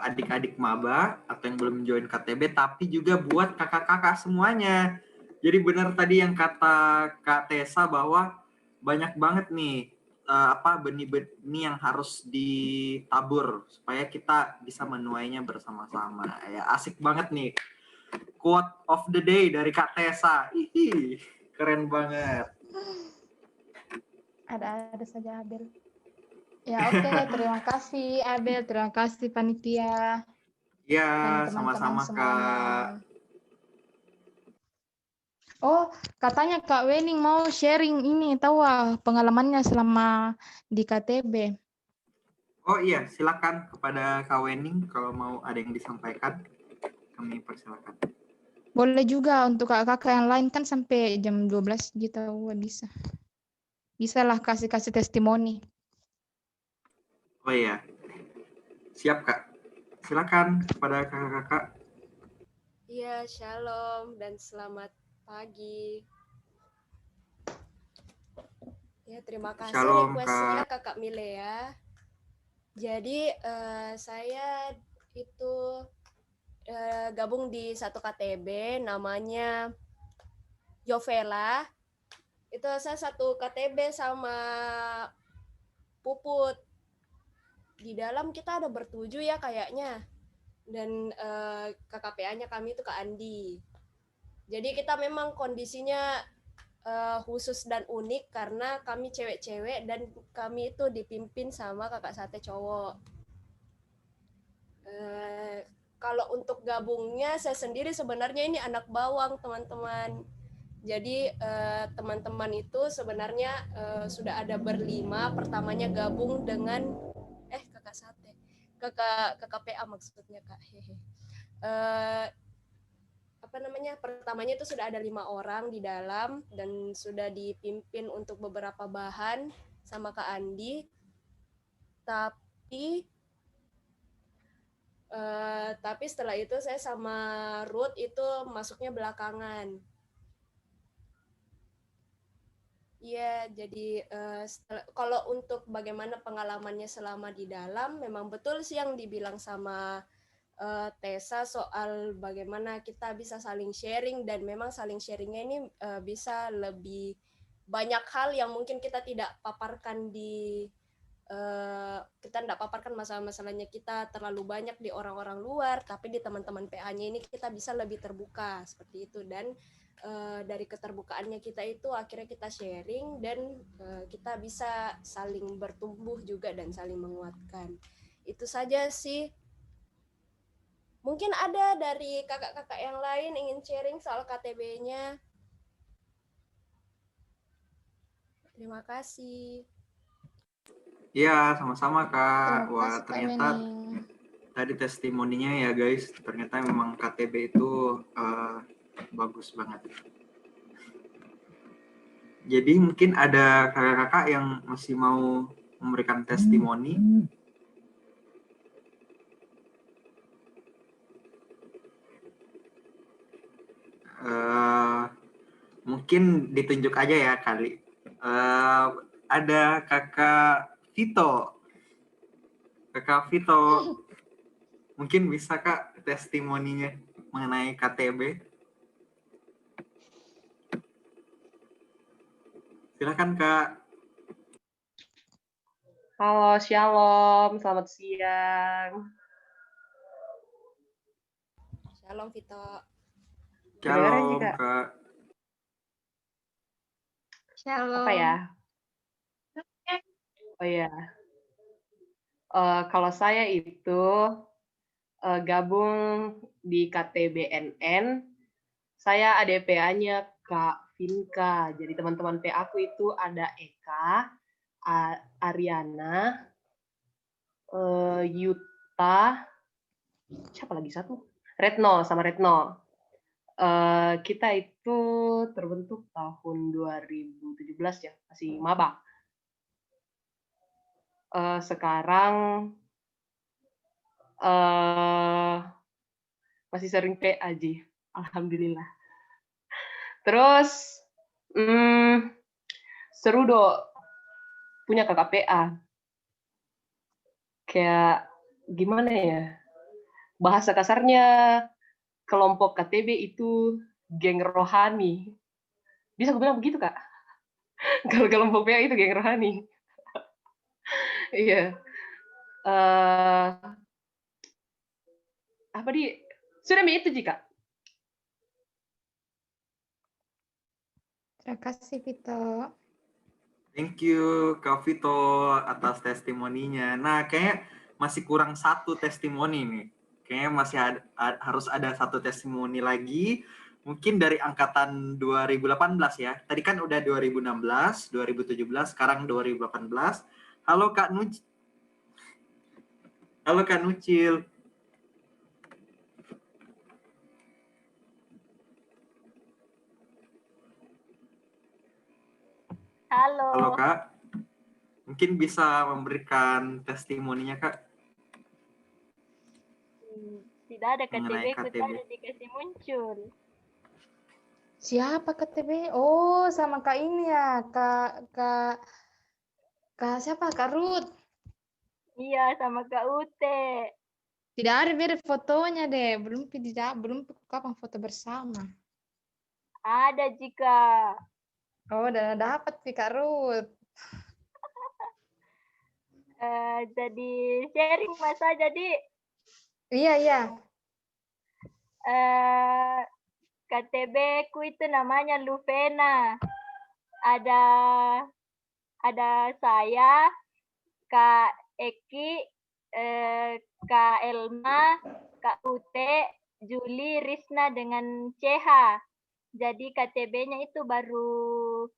adik-adik maba atau yang belum join KTB, tapi juga buat kakak-kakak semuanya. Jadi benar tadi yang kata Kak Tessa bahwa banyak banget nih benih-benih yang harus ditabur supaya kita bisa menuainya bersama-sama. Ya, asik banget nih. Quote of the day dari Kak Tessa. Ih, keren banget. Ada saja Abel. Ya oke, terima kasih Abel, terima kasih panitia Ya, dan teman-teman sama-sama semuanya. Kak. Oh, katanya Kak Wening mau sharing ini, tahu pengalamannya selama di KTB. Oh iya, silakan kepada Kak Wening kalau mau ada yang disampaikan. Kami persilakan. Boleh juga untuk kakak-kakak yang lain kan sampai jam 12 gitu bisa. Bisa lah kasih testimoni. Oh iya. Siap, Kak. Silakan kepada kakak-kakak. Iya, shalom dan selamat pagi. Ya, terima kasih Shalom, request-nya Kak. Kakak Milea. Jadi, saya itu gabung di satu KTB namanya Yovela. Itu saya satu KTB sama Puput. Di dalam kita ada bertujuh ya kayaknya. Dan KKPA-nya kami itu Kak Andi. Jadi kita memang kondisinya khusus dan unik karena kami cewek-cewek dan kami itu dipimpin sama kakak sate cowok. Kalau untuk gabungnya saya sendiri sebenarnya ini anak bawang teman-teman. Jadi teman-teman itu sebenarnya sudah ada berlima. Pertamanya gabung dengan kakak sate, kakak PA maksudnya Kak. Pertamanya itu sudah ada 5 orang di dalam dan sudah dipimpin untuk beberapa bahan sama Kak Andi, tapi setelah itu saya sama Ruth itu masuknya belakangan. Iya, jadi kalau untuk bagaimana pengalamannya selama di dalam, memang betul sih yang dibilang sama Tessa soal bagaimana kita bisa saling sharing dan memang saling sharingnya ini bisa lebih banyak hal yang mungkin kita tidak paparkan masalah-masalahnya kita terlalu banyak di orang-orang luar, tapi di teman-teman PA-nya ini kita bisa lebih terbuka seperti itu dan dari keterbukaannya kita itu akhirnya kita sharing dan kita bisa saling bertumbuh juga dan saling menguatkan. Itu saja sih. Mungkin ada dari kakak-kakak yang lain ingin sharing soal KTB-nya. Terima kasih. Iya, sama-sama, Kak. Terima Wah, kasih Kak ternyata Wening. tadi testimoninya ya, guys. Ternyata memang KTB itu bagus banget. Jadi mungkin ada kakak-kakak yang masih mau memberikan testimoni. Mungkin ditunjuk aja ya kali. Ada kakak Vito. Kakak Vito, mungkin bisa Kak testimoninya mengenai KTB. Silakan Kak. Halo, shalom, selamat siang. Shalom Vito. Kedengaran sih, Shalom Kak. Kak. Shalom. Apa ya? Oh ya, kalau saya itu gabung di KTBNN, saya ADPA-nya Kak Vinka. Jadi teman-teman PA aku itu ada Eka, Ariana, Yuta, siapa lagi satu? Retno, sama Retno. kita itu terbentuk tahun 2017 ya, masih maba. Sekarang masih sering PA, Ji. Alhamdulillah. Terus seru punya kakak PA. Kayak gimana ya? Bahasa kasarnya kelompok KTB itu geng rohani. Bisa aku bilang begitu, Kak? Kalau kelompok PA itu geng rohani. Iya. Apa di? Sudah itu, Jika. Terima kasih, Vito. Thank you Kak Vito atas testimoninya. Nah, kayaknya masih kurang satu testimoni nih. Kayaknya masih harus ada satu testimoni lagi. Mungkin dari angkatan 2018 ya. Tadi kan udah 2016, 2017, sekarang 2018. Halo Kak Nucil. Halo Kak Nucil. Halo. Halo Kak. Mungkin bisa memberikan testimoninya Kak. Tidak ada Mengenai KTB, ku KTB. tadi dikasih muncul. Siapa KTB? Oh, sama Kak ini ya, Kak siapa? Kak Ruth. Iya, sama Kak Ute. Tidak ada beda fotonya deh, belum kapan foto bersama. Ada jika. Oh, udah dapat sih Kak Ruth. Jadi sharing masa jadi Iya. KTB ku itu namanya Luvena. Ada saya, Kak Eki, Kak Elma, Kak Ute, Juli, Risna dengan CH. Jadi KTB-nya itu baru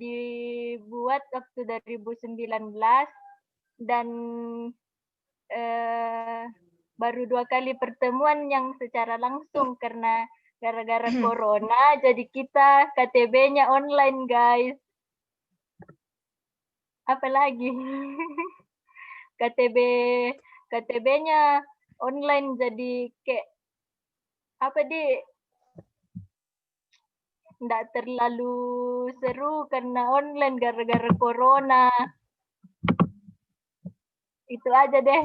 dibuat waktu 2019 dan baru 2 kali pertemuan yang secara langsung karena gara-gara corona jadi kita KTB-nya online guys. Apalagi KTB-nya online jadi kayak apa nggak terlalu seru karena online gara-gara corona. Itu aja deh.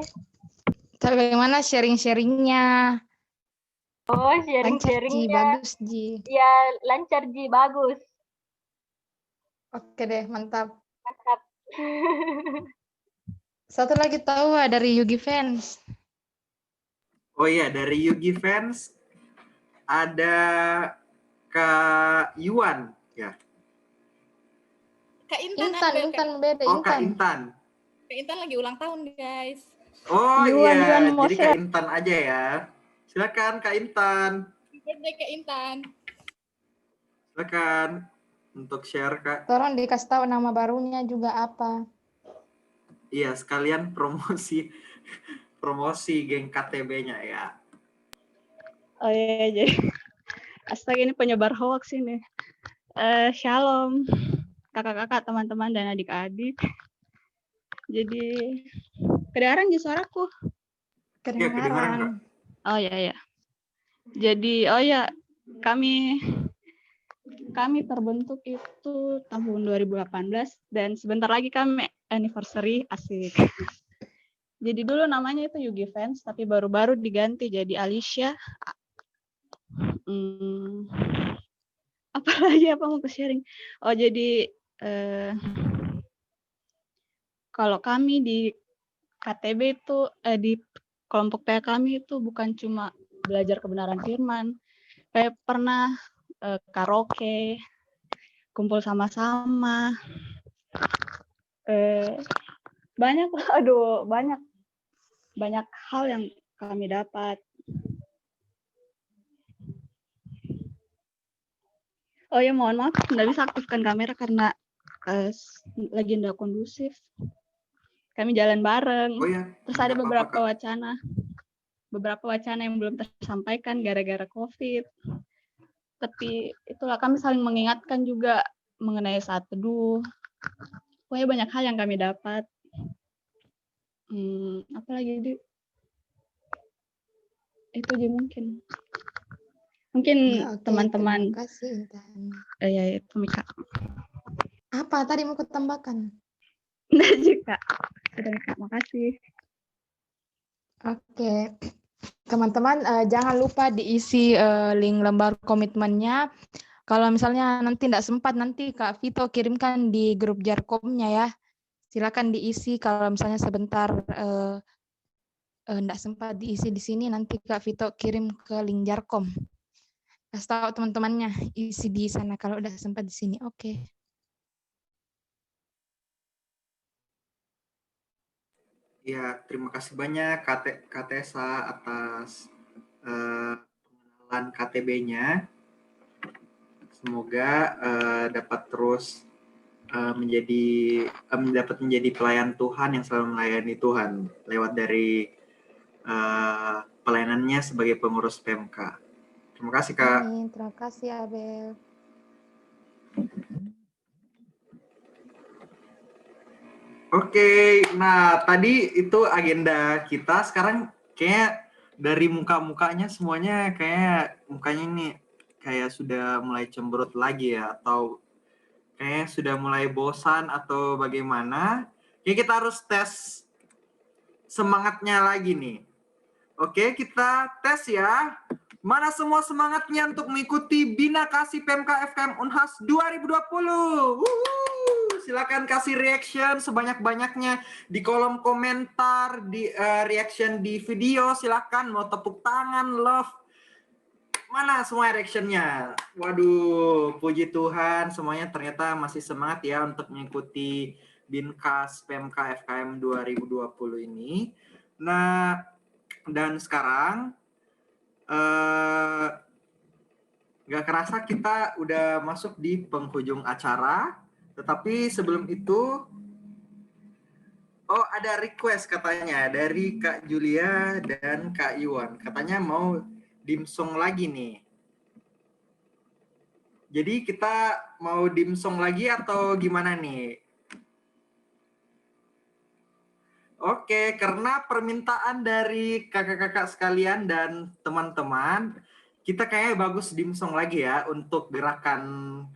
Tapi bagaimana sharing-sharingnya? Oh, Lancar Ji, sharing-sharingnya. bagus Ji. Ya, lancar Ji, bagus. Oke deh, mantap. Mantap. Satu lagi tahu dari Yugi Fans. Oh iya, dari Yugi Fans ada Kak Yuan ya. Kak Intan, Intan beda. Oh, Kak Intan. Kak Intan lagi ulang tahun, guys. Oh Yuan iya, mau jadi Kak Intan aja ya. Silakan Kak Intan. Birthday Kak Intan. Silakan untuk share Kak. Tolong dikasih tahu nama barunya juga apa. Iya, sekalian promosi geng KTB-nya ya. Oh iya, jadi astaga ini penyebar hoax ini. Shalom, kakak-kakak, teman-teman, dan adik-adik. Jadi, kedengaran di suaraku? Iya, kedengaran Kak. Oh ya. Jadi, kami terbentuk itu tahun 2018 dan sebentar lagi kami anniversary, asik. Jadi dulu namanya itu Yugi Fans, tapi baru-baru diganti jadi Alicia. Apa mau sharing? Oh jadi kalau kami di KTB itu di kelompok PA kami itu bukan cuma belajar kebenaran firman, kayak pernah karaoke, kumpul sama-sama, banyak hal yang kami dapat. Oh ya, mohon maaf, nggak bisa aktifkan kamera karena lagi nggak kondusif. Kami jalan bareng. Oh ya. Terus ada beberapa wacana yang belum tersampaikan gara-gara COVID. Tapi itulah kami saling mengingatkan juga mengenai saat teduh. Pokoknya banyak hal yang kami dapat. Apa lagi, Di? Itu aja mungkin. Mungkin Ya, oke, teman-teman. terima kasih, Intan. Ya, itu Mika. Apa tadi mau ketambahkan? Nah, juga. Sudah, Mika. Makasih. Oke, teman-teman jangan lupa diisi link lembar komitmennya. Kalau misalnya nanti tidak sempat, nanti Kak Vito kirimkan di grup Jarkomnya ya. Silakan diisi kalau misalnya sebentar tidak sempat diisi di sini, nanti Kak Vito kirim ke link Jarkom. Kasih tahu teman-temannya isi di sana kalau udah sempat di sini. Oke. Ya, terima kasih banyak Kak Tessa atas pengenalan KTB-nya. Semoga dapat terus dapat menjadi pelayan Tuhan yang selalu melayani Tuhan lewat dari pelayanannya sebagai pengurus PMK. Terima kasih, Kak. Amin. Terima kasih, Abel. Oke, nah tadi itu agenda kita. Sekarang kayak dari muka-mukanya semuanya kayak mukanya ini kayak sudah mulai cemberut lagi ya, atau kayak sudah mulai bosan atau bagaimana. Kayak kita harus tes semangatnya lagi nih. Oke, kita tes ya. Mana semua semangatnya untuk mengikuti Bina Kasih PMK FKM Unhas 2020? Silakan kasih reaction sebanyak-banyaknya di kolom komentar, di reaction di video. Silakan mau tepuk tangan, love. Mana semua reactionnya? Waduh, puji Tuhan semuanya ternyata masih semangat ya untuk mengikuti Binkas PMK FKM 2020 ini. Nah, dan sekarang nggak kerasa kita udah masuk di penghujung acara, tetapi sebelum itu ada request katanya dari Kak Julia dan Kak Iwan, katanya mau dimsum lagi nih. Jadi kita mau dimsum lagi atau gimana nih? Oke, karena permintaan dari kakak-kakak sekalian dan teman-teman, kita kayaknya bagus dimsum lagi ya untuk gerakan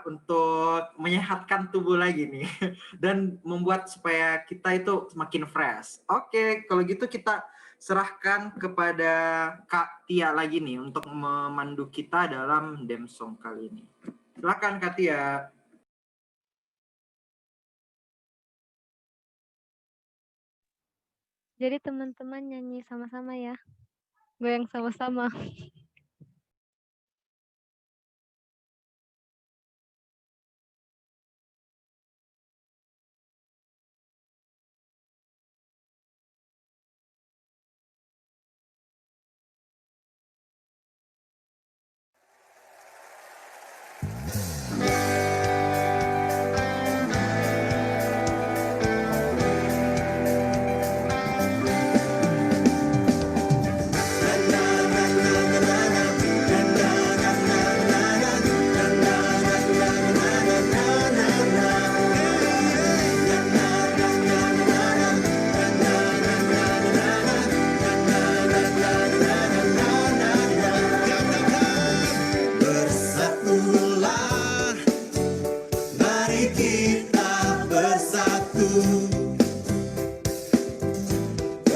untuk menyehatkan tubuh lagi nih dan membuat supaya kita itu semakin fresh. Oke, kalau gitu kita serahkan kepada Kak Tia lagi nih untuk memandu kita dalam demsong kali ini. Silakan Kak Tia. Jadi teman-teman nyanyi sama-sama ya. Goyang sama-sama.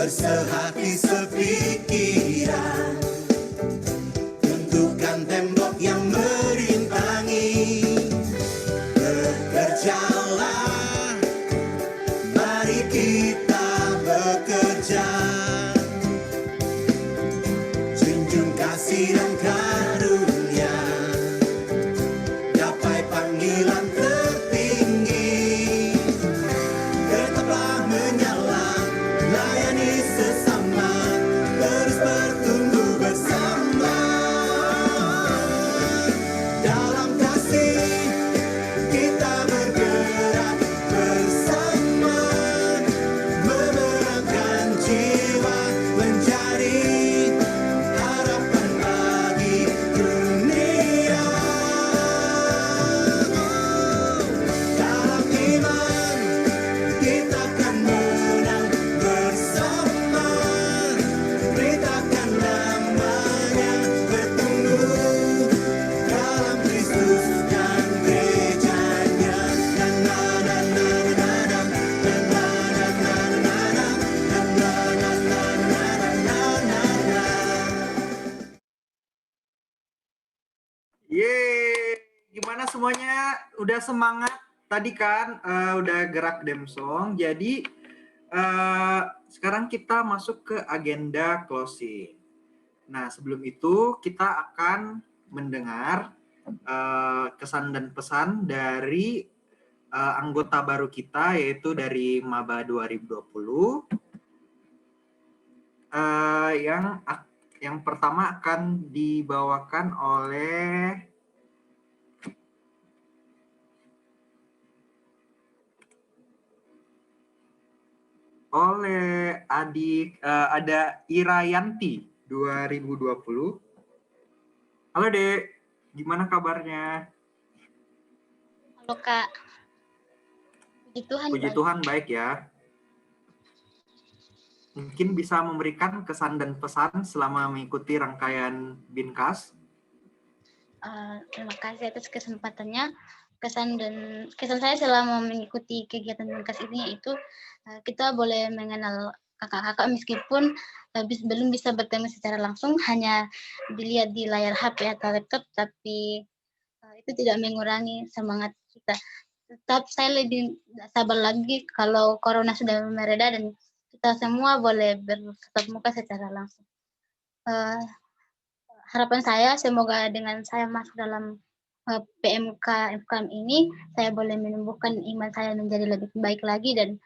Bersehati sepikiran, tentukan tembok yang merintangi. Bekerjalah, mari kita bekerja. Junjung kasih dan karunia, gapai panggilan tertinggi. Tetaplah menyala, layani sesama. semuanya udah semangat tadi kan, udah gerak demsong. Jadi sekarang kita masuk ke agenda closing. Nah, sebelum itu kita akan mendengar kesan dan pesan dari anggota baru kita, yaitu dari Maba 2020. Yang pertama akan dibawakan oleh adik, ada Irayanti 2020. Halo Dek, gimana kabarnya? Halo Kak. Puji Tuhan. Puji Tuhan baik ya. Mungkin bisa memberikan kesan dan pesan selama mengikuti rangkaian Binkas. Terima kasih atas kesempatannya. Kesan saya selama mengikuti kegiatan Binkas ini yaitu kita boleh mengenal kakak-kakak meskipun belum bisa bertemu secara langsung, hanya dilihat di layar HP atau laptop, tapi itu tidak mengurangi semangat kita. Tetap saya lebih sabar lagi kalau corona sudah mereda dan kita semua boleh bertatap muka secara langsung. Harapan saya semoga dengan saya masuk dalam PMK FKM ini, saya boleh menumbuhkan iman saya menjadi lebih baik lagi dan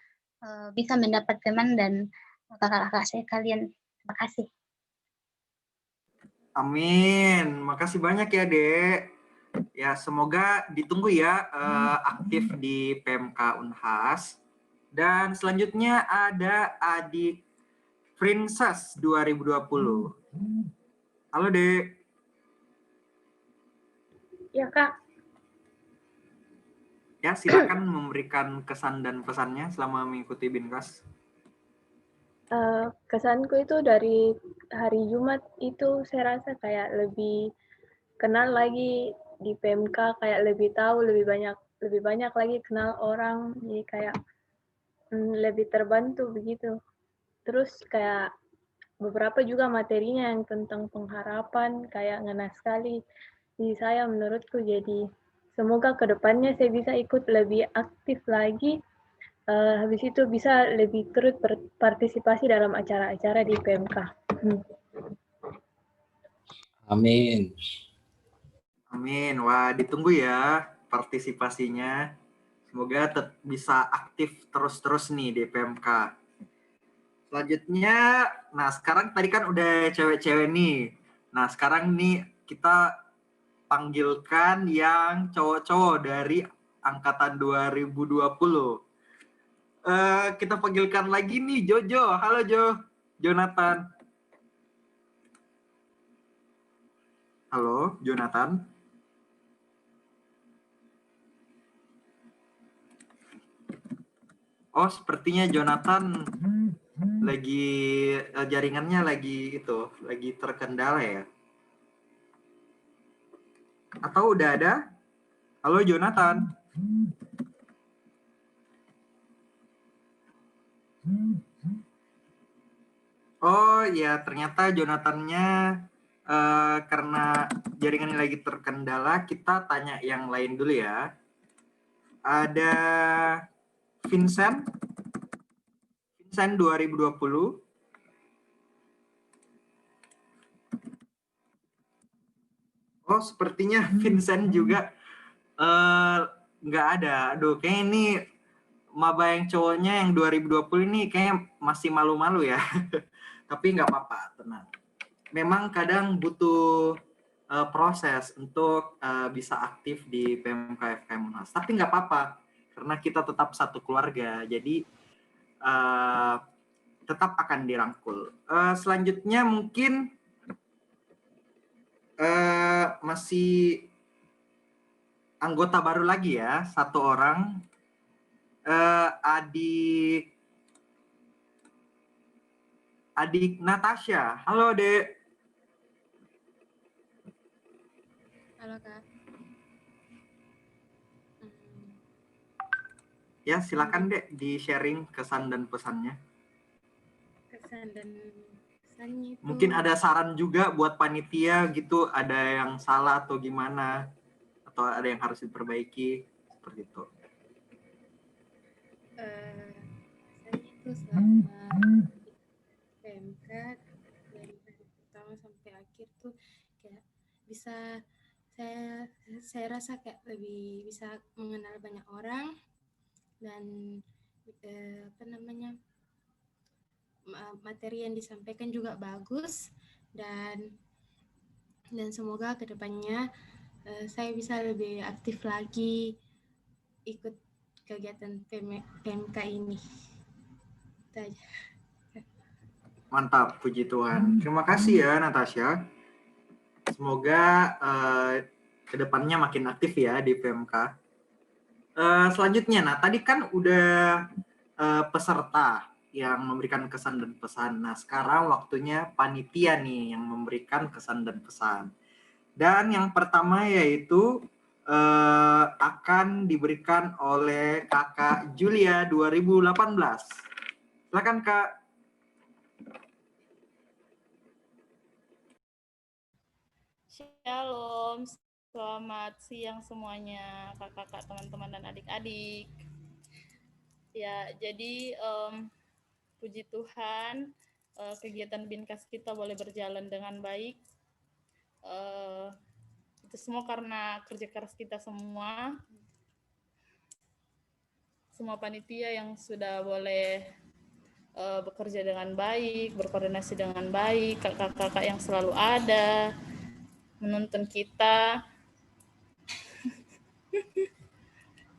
bisa mendapat teman dan kakak-kakak saya kalian. Terima kasih. Amin. Makasih banyak ya, Dek. Ya, semoga ditunggu ya aktif di PMK Unhas. Dan selanjutnya ada adik Princess 2020. Halo, Dek. Ya, Kak. Ya, silakan memberikan kesan dan pesannya selama mengikuti Binkas. Kesanku itu dari hari Jumat itu saya rasa kayak lebih kenal lagi di PMK, kayak lebih tahu, lebih banyak lagi kenal orang, jadi kayak lebih terbantu begitu. Terus kayak beberapa juga materinya yang tentang pengharapan kayak ngena sekali. Jadi saya menurutku jadi semoga kedepannya saya bisa ikut lebih aktif lagi. Habis itu bisa lebih turut berpartisipasi dalam acara-acara di PMK. Amin. Amin. Wah, ditunggu ya partisipasinya. Semoga bisa aktif terus-terus nih di PMK. Selanjutnya, nah sekarang tadi kan udah cewek-cewek nih. Nah sekarang nih kita panggilkan yang cowok-cowok dari angkatan 2020. Kita panggilkan lagi nih Jojo. Halo Jo, Jonathan. Halo, Jonathan. Oh, sepertinya Jonathan lagi jaringannya lagi terkendala ya. Atau udah ada? Halo Jonathan. Oh ya, ternyata Jonathannya karena jaringannya lagi terkendala, kita tanya yang lain dulu ya. Ada Vincent 2020. Oh, sepertinya Vincent juga nggak ada. Aduh, kayaknya ini maba yang cowoknya yang 2020 ini kayaknya masih malu-malu ya. Tapi nggak apa-apa, tenang. Memang kadang butuh proses untuk bisa aktif di PMK FKM Unhas. Tapi nggak apa-apa, karena kita tetap satu keluarga. Jadi tetap akan dirangkul. Selanjutnya mungkin masih anggota baru lagi ya, satu orang, adik Natasha. Halo Dek. Halo Kak. Ya silakan Dek di sharing kesan dan pesannya. Kesan dan pesannya itu Mungkin ada saran juga buat panitia gitu, ada yang salah atau gimana, atau atau ada yang harus diperbaiki seperti itu? Saya itu selama PMK dari hari pertama sampai akhir tuh kayak bisa saya rasa kayak lebih bisa mengenal banyak orang dan materi yang disampaikan juga bagus dan semoga kedepannya saya bisa lebih aktif lagi ikut kegiatan PMK ini. Itu aja. Mantap, puji Tuhan. Terima kasih ya Natasha. Semoga kedepannya makin aktif ya di PMK. Selanjutnya, nah tadi kan udah peserta yang memberikan kesan dan pesan. Nah sekarang waktunya panitia nih yang memberikan kesan dan pesan. Dan yang pertama yaitu akan diberikan oleh Kakak Julia 2018. Silakan Kak. Shalom, selamat siang semuanya, kakak-kakak, teman-teman, dan adik-adik. Ya, jadi puji Tuhan, kegiatan Binkas kita boleh berjalan dengan baik. Itu semua karena kerja keras kita semua panitia yang sudah boleh bekerja dengan baik, berkoordinasi dengan baik, kakak-kakak yang selalu ada, menonton kita.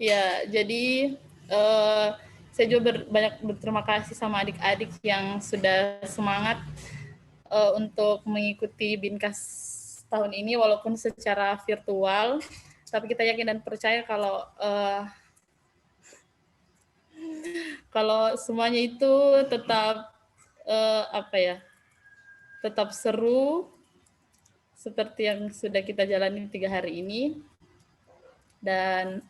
Ya, jadi saya juga banyak berterima kasih sama adik-adik yang sudah semangat untuk mengikuti Binkas tahun ini walaupun secara virtual, tapi kita yakin dan percaya kalau semuanya itu tetap tetap seru seperti yang sudah kita jalani 3 hari ini. Dan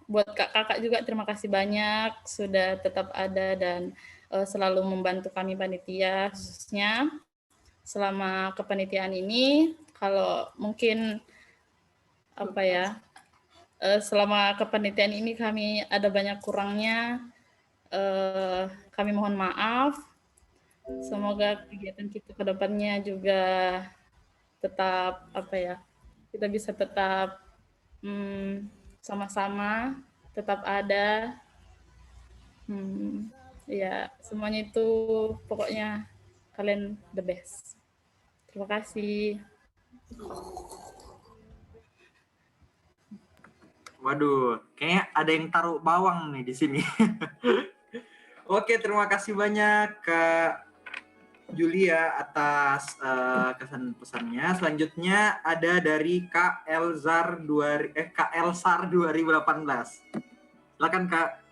buat kakak juga terima kasih banyak sudah tetap ada dan selalu membantu kami panitia, khususnya selama kepanitiaan ini. Kalau mungkin selama kepanitiaan ini kami ada banyak kurangnya, kami mohon maaf. Semoga kegiatan kita ke depannya juga tetap kita bisa tetap sama-sama, tetap ada. Ya, semuanya itu pokoknya kalian the best. Terima kasih. Waduh, kayaknya ada yang taruh bawang nih di sini. Oke, terima kasih banyak Kak Julia atas kesan pesannya. Selanjutnya ada dari Kak Elsar 2018. Silakan Kak.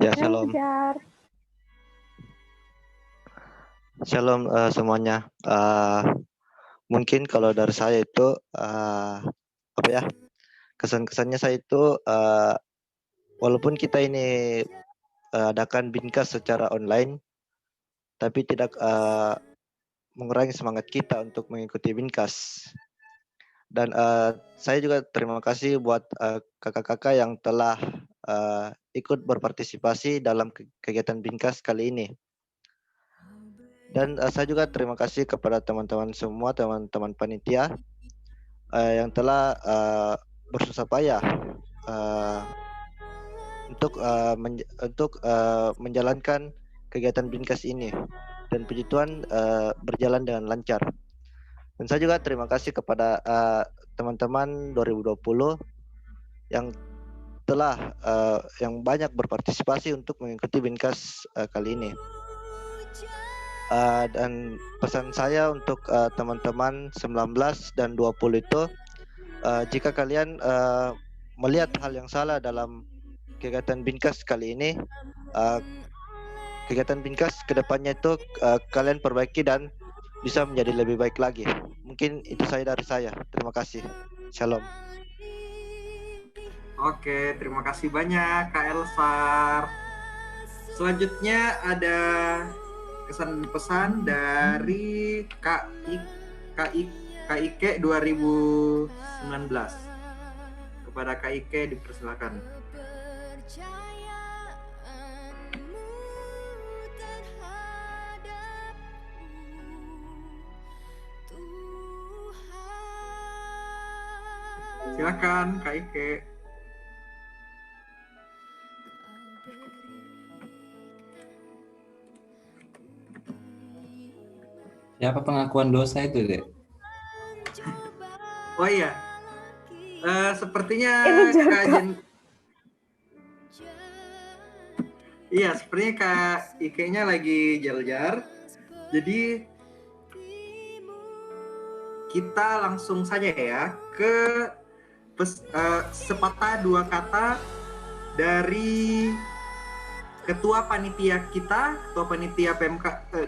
Ya, shalom. Shalom semuanya. Mungkin kalau dari saya itu kesan-kesannya saya itu walaupun kita ini adakan Binkas secara online, tapi tidak mengurangi semangat kita untuk mengikuti Binkas. Dan saya juga terima kasih buat kakak-kakak yang telah ikut berpartisipasi dalam kegiatan Binkas kali ini. Dan saya juga terima kasih kepada teman-teman semua, teman-teman panitia yang telah bersusah payah untuk menjalankan kegiatan Binkas ini. Dan puji Tuhan berjalan dengan lancar. Dan saya juga terima kasih kepada teman-teman 2020 yang telah yang banyak berpartisipasi untuk mengikuti Binkas kali ini. Dan pesan saya untuk teman-teman 19 dan 20 itu, jika kalian melihat hal yang salah dalam kegiatan Binkas kali ini, kegiatan Binkas kedepannya itu kalian perbaiki dan bisa menjadi lebih baik lagi. Mungkin itu dari saya. Terima kasih. Shalom. Oke, terima kasih banyak Kak Elsar. Selanjutnya ada kesan pesan dari Kak Ike 2019. Kepada Kak Ike dipersilakan. Silakan Kak Ike. Siapa pengakuan dosa itu, Dek? Oh iya, sepertinya iya, sepertinya Kak Ike-nya lagi jar-jar. Jadi kita langsung saja ya ke sepatah dua kata dari Ketua Panitia kita,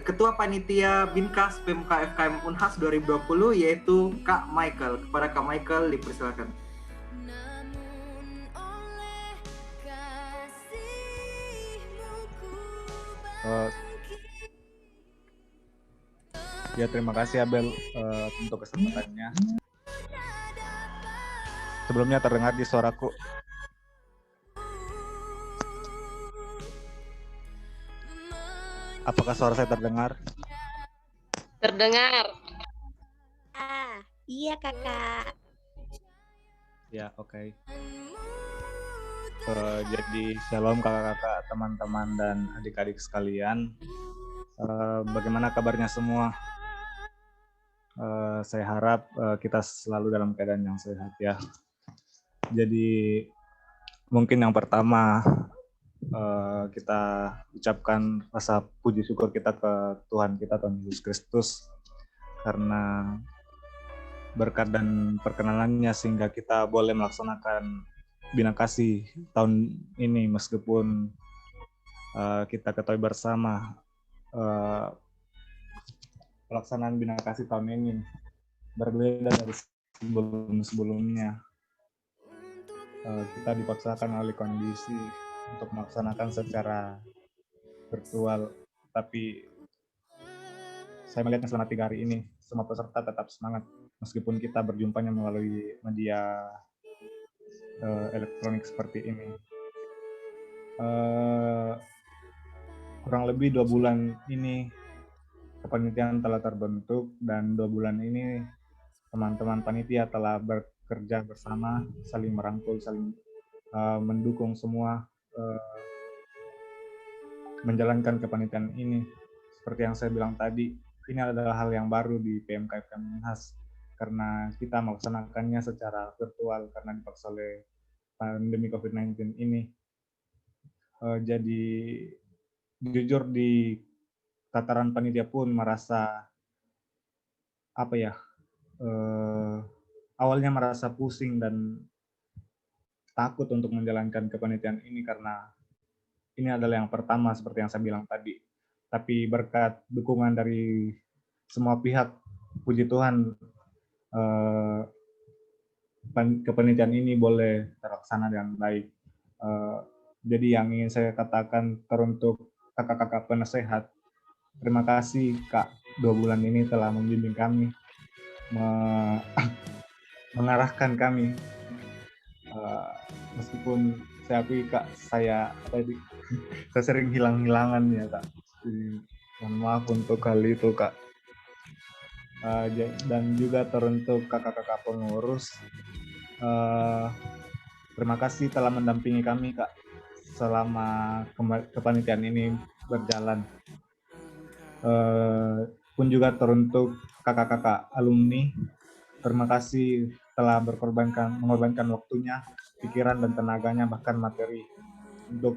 Ketua Panitia Binkas PMK FKM Unhas 2020, yaitu Kak Michael. Kepada Kak Michael dipersilakan. Ya, terima kasih Abel untuk kesempatannya. Sebelumnya terdengar di suaraku. Apakah suara saya terdengar? Terdengar. Iya kakak. Ya, oke. Jadi shalom kakak-kakak, teman-teman dan adik-adik sekalian. Bagaimana kabarnya semua? Saya harap kita selalu dalam keadaan yang sehat ya. Jadi mungkin yang pertama kita ucapkan rasa puji syukur kita ke Tuhan kita, Tuhan Yesus Kristus, karena berkat dan perkenanannya sehingga kita boleh melaksanakan Bina Kasih tahun ini, meskipun kita ketahui bersama pelaksanaan Bina Kasih tahun ini berbeda dari sebelum-sebelumnya. Kita dipaksakan oleh kondisi untuk melaksanakan secara virtual, tapi saya melihatnya selama 3 hari ini semua peserta tetap semangat meskipun kita berjumpanya melalui media elektronik seperti ini. Kurang lebih 2 bulan ini kepanitiaan telah terbentuk, dan 2 bulan ini teman-teman panitia telah bekerja bersama, saling merangkul, saling mendukung semua menjalankan kepanitiaan ini. Seperti yang saya bilang tadi, ini adalah hal yang baru di PMK FKM Unhas karena kita melaksanakannya secara virtual karena dipaksa oleh pandemi COVID-19 ini. Jadi jujur di tataran panitia pun merasa awalnya merasa pusing dan takut untuk menjalankan kepanitiaan ini karena ini adalah yang pertama seperti yang saya bilang tadi. Tapi berkat dukungan dari semua pihak, puji Tuhan kepanitiaan ini boleh terlaksana dengan baik. Jadi yang ingin saya katakan teruntuk kakak-kakak penasehat, terima kasih Kak, 2 bulan ini telah membimbing kami, mengarahkan kami. Meskipun saya akui Kak, saya sering hilang-hilangan ya Kak. Mohon maaf untuk hal itu Kak. Dan juga teruntuk kakak-kakak pengurus, terima kasih telah mendampingi kami Kak selama kepanitiaan ini berjalan. Pun juga teruntuk kakak-kakak alumni, terima kasih telah mengorbankan waktunya, pikiran dan tenaganya, bahkan materi untuk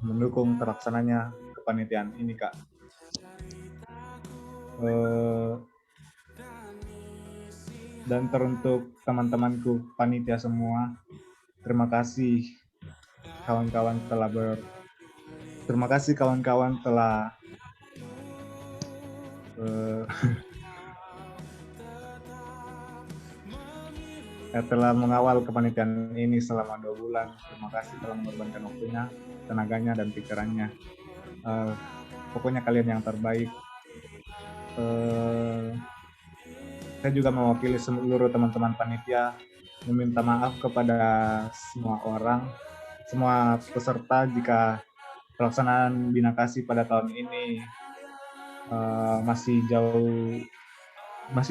mendukung terlaksananya kepanitiaan ini Kak. Dan teruntuk teman-temanku panitia semua, terima kasih kawan-kawan telah telah mengawal kepanitiaan ini selama 2 bulan. Terima kasih telah mengorbankan waktunya, tenaganya, dan pikirannya. Pokoknya kalian yang terbaik. Saya juga mewakili seluruh teman-teman panitia meminta maaf kepada semua orang, semua peserta jika pelaksanaan Bina Kasih pada tahun ini masih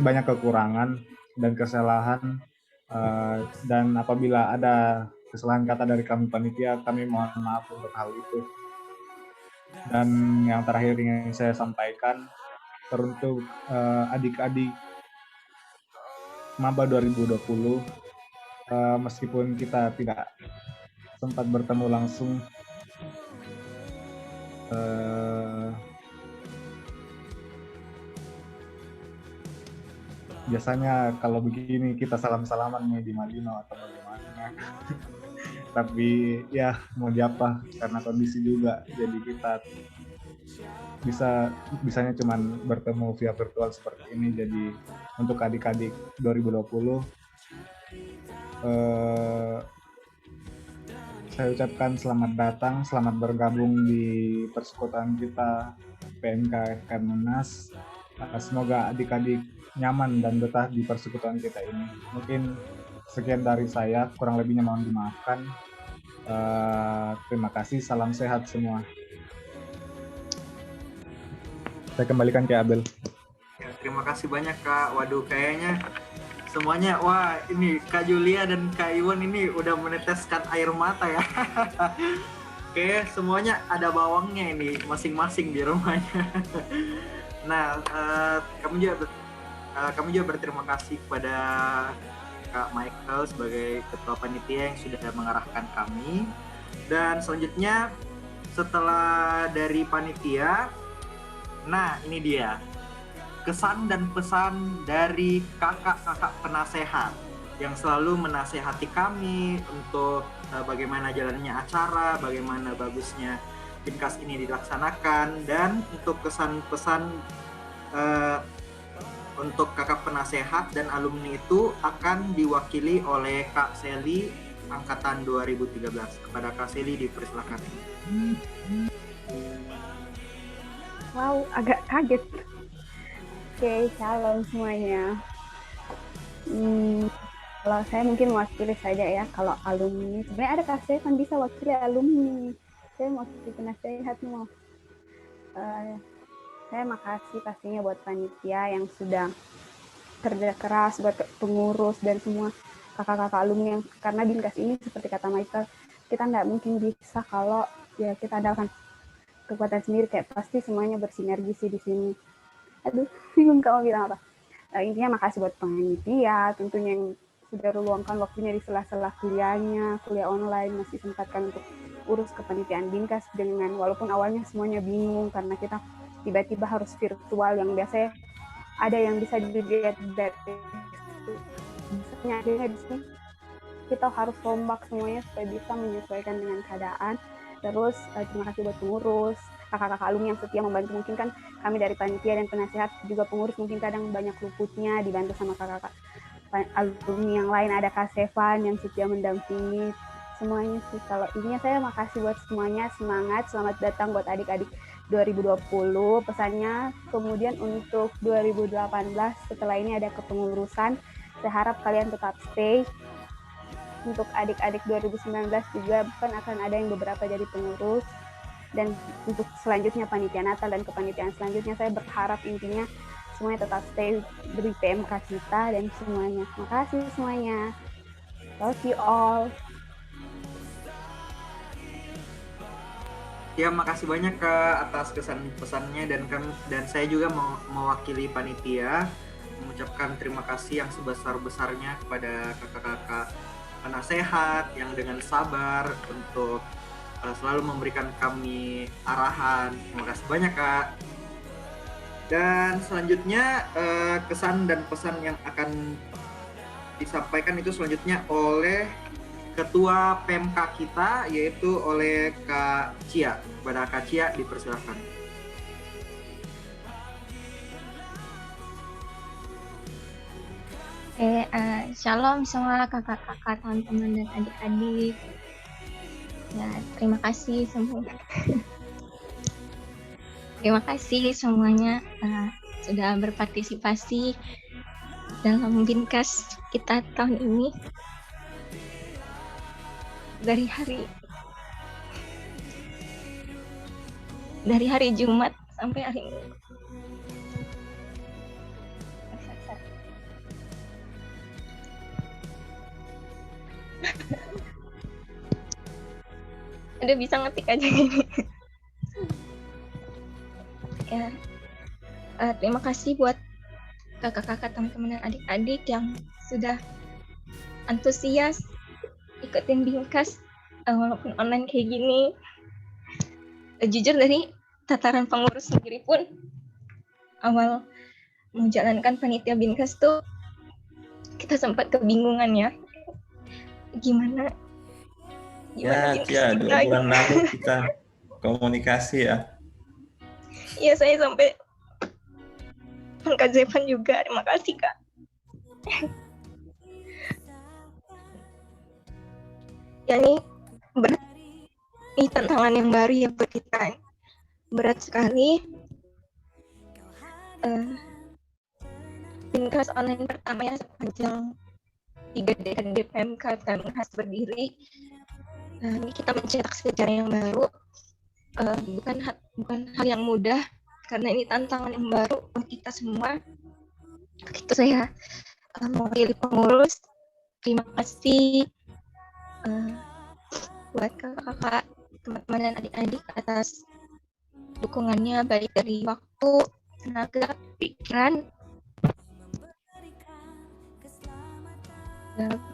banyak kekurangan dan kesalahan, dan apabila ada kesalahan kata dari kami panitia, kami mohon maaf untuk hal itu. Dan yang terakhir ingin saya sampaikan, teruntuk adik-adik Maba 2020, meskipun kita tidak sempat bertemu langsung, biasanya kalau begini kita salam-salaman nih di Malino atau bagaimana. Tapi ya mau diapa, karena kondisi juga, jadi kita bisanya cuman bertemu via virtual seperti ini. Jadi untuk adik-adik 2020, saya ucapkan selamat datang, selamat bergabung di persekutuan kita PMK FKM UNHAS. Semoga adik-adik nyaman dan betah di persekutuan kita ini. Mungkin sekian dari saya, kurang lebihnya mohon dimaafkan. Terima kasih, salam sehat semua. Saya kembalikan ke Abel. Ya, terima kasih banyak Kak. Waduh, kayaknya semuanya, wah ini Kak Julia dan Kak Iwan ini udah meneteskan air mata ya. Oke, semuanya ada bawangnya ini masing-masing di rumahnya. Nah, kami juga berterima kasih kepada Kak Michael sebagai ketua panitia yang sudah mengarahkan kami. Dan selanjutnya setelah dari panitia, nah ini dia kesan dan pesan dari kakak-kakak penasehat yang selalu menasehati kami untuk bagaimana jalannya acara, bagaimana bagusnya Binkas ini dilaksanakan, dan untuk kesan pesan untuk kakak penasehat dan alumni itu akan diwakili oleh Kak Seli angkatan 2013. Kepada Kak Seli dipersilakan. Wow, agak kaget. Oke, shalom semuanya. Kalau saya mungkin mewakili saja ya, kalau alumni. Sebenarnya ada Kak Stefan bisa wakili alumni. Saya mewakili penasehat mau. Saya makasih pastinya buat panitia yang sudah kerja keras, buat pengurus dan semua kakak-kakak alumni yang, karena Binkas ini seperti kata Michael, kita nggak mungkin bisa kalau ya kita adakan kekuatan sendiri, kayak pasti semuanya bersinergi sih di sini. Aduh, bingung kamu bilang apa. Intinya makasih buat panitia, tentunya yang sudah meluangkan waktunya di sela-sela kuliahnya, kuliah online, masih sempatkan untuk urus kepanitiaan Binkas dengan, walaupun awalnya semuanya bingung karena kita tiba-tiba harus virtual yang biasanya ada yang bisa dilihat dari misalnya akhirnya di sini kita harus rombak semuanya supaya bisa menyesuaikan dengan keadaan. Terus terima kasih buat pengurus, kakak-kakak alumni yang setia membantu. Mungkin kan kami dari panitia dan penasehat juga pengurus mungkin kadang banyak luputnya, dibantu sama kakak-kakak alumni yang lain. Ada Kak Stefan yang setia mendampingi semuanya sih. Kalau intinya saya makasih buat semuanya, semangat, selamat datang buat adik-adik 2020 pesannya. Kemudian untuk 2018 setelah ini ada kepengurusan, saya harap kalian tetap stay. Untuk adik-adik 2019 juga kan akan ada yang beberapa jadi pengurus, dan untuk selanjutnya panitia Natal dan kepanitiaan selanjutnya saya berharap intinya semuanya tetap stay di PMK kita dan semuanya. Makasih semuanya. Love you all. Ya, makasih banyak Kak atas kesan pesannya, dan saya juga mewakili panitia mengucapkan terima kasih yang sebesar-besarnya kepada kakak-kakak penasehat yang dengan sabar untuk selalu memberikan kami arahan. Terima kasih banyak Kak. Dan selanjutnya kesan dan pesan yang akan disampaikan itu selanjutnya oleh Ketua PMK kita, yaitu oleh Kak Cia. Kepada Kak Cia dipersilakan. Shalom semua kakak-kakak, teman-teman dan adik-adik. Ya, terima kasih semua. Terima kasih semuanya sudah berpartisipasi dalam Binkas kita tahun ini. Dari hari Jumat sampai hari Minggu. Udah bisa ngetik aja gini. Ya, terima kasih buat kakak-kakak, teman-teman dan adik-adik yang sudah antusias ikutin Binkas walaupun online kayak gini. Jujur dari tataran pengurus sendiri pun awal menjalankan panitia Binkas tuh kita sempat kebingungan ya. Gimana Ya, Tia, 2 bulan lalu kita komunikasi ya. Iya, saya sampai Kak Zevan juga, terima kasih Kak. Ya ini berat, ini tantangan yang baru ya buat kita. Berat sekali. Binkas online pertama ya sepanjang 3 dekade PMK Unhas berdiri. Ini kita mencetak sejarah yang baru, bukan hal yang mudah karena ini tantangan yang baru buat kita semua. Itu saya mewakili pengurus. Terima kasih buat kakak-kakak, teman-teman dan adik-adik atas dukungannya baik dari waktu, tenaga, pikiran.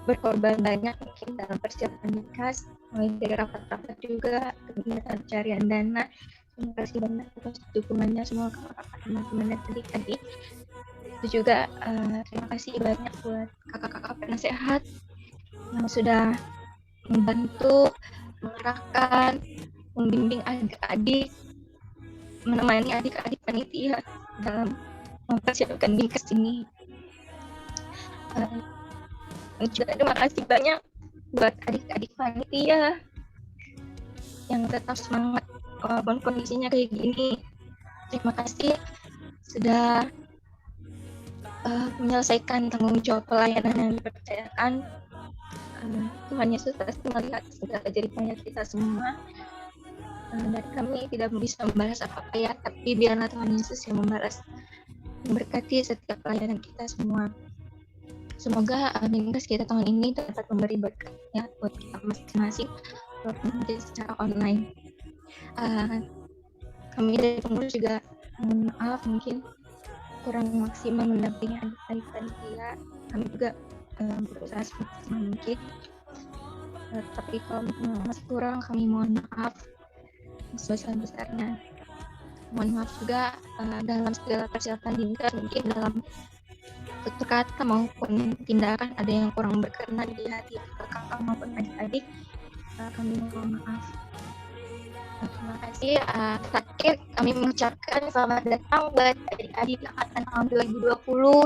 Berkorban banyak mungkin dalam persiapan Binkas, mulai dari rapat-rapat juga, kegiatan pencarian dana. Terima kasih banyak atas dukungannya semua kakak-kakak, teman-teman dan adik-adik. Itu juga terima kasih banyak buat kakak-kakak penasehat yang sudah membantu, mengarahkan, membimbing adik-adik, menemani adik-adik panitia dalam mempersiapkan Binkas ini. Dan juga terima kasih banyak buat adik-adik panitia yang tetap semangat walaupun kondisinya kayak gini. Terima kasih sudah menyelesaikan tanggung jawab pelayanan yang dipercayakan. Tuhan Yesus pasti melihat segala jerih-payah kita semua. Dan kami tidak bisa membalas apa-apa ya, tapi biarlah Tuhan Yesus yang membalas, memberkati setiap pelayanan kita semua. Semoga Binkas kita tahun ini dapat memberi berkat ya buat kita masing-masing walaupun secara online. Kami dari pengurus juga mohon maaf mungkin kurang maksimal mendampingi adik-adik panitia. Kami juga berusaha semaksimal mungkin. Tapi kalau masih kurang kami mohon maaf sebesar-besarnya. Mohon maaf juga dalam segala persiapan Binkas mungkin dalam tutur kata maupun tindakan ada yang kurang berkenan di hati kakak maupun adik-adik. Kami mohon maaf. Terima kasih. Terakhir kami mengucapkan selamat datang buat adik-adik angkatan tahun 2020.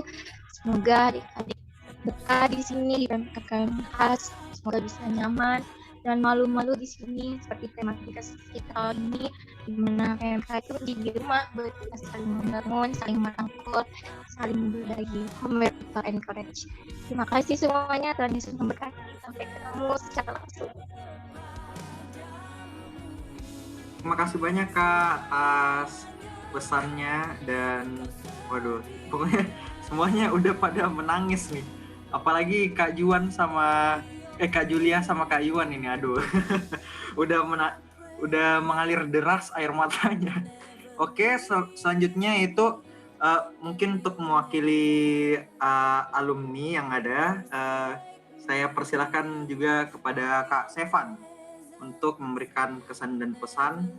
Semoga adik-adik betah di sini di PMK Unhas. Semoga bisa nyaman dan malu-malu di sini seperti tema kita ini, di mana PMK itu di rumah buat kita saling membangun, saling merangkul, saling berbagi, homework and encourage. Terima kasih semuanya, Tuhan Yesus memberkati. Sampai ketemu secara langsung. Terima kasih banyak Kak atas pesannya dan waduh, pokoknya semuanya udah pada menangis nih. Apalagi Kak Juan sama Kak Julia sama Kak Yuan ini, aduh. udah mengalir deras air matanya. Oke, selanjutnya itu mungkin untuk mewakili alumni yang ada, saya persilakan juga kepada Kak Sevan untuk memberikan kesan dan pesan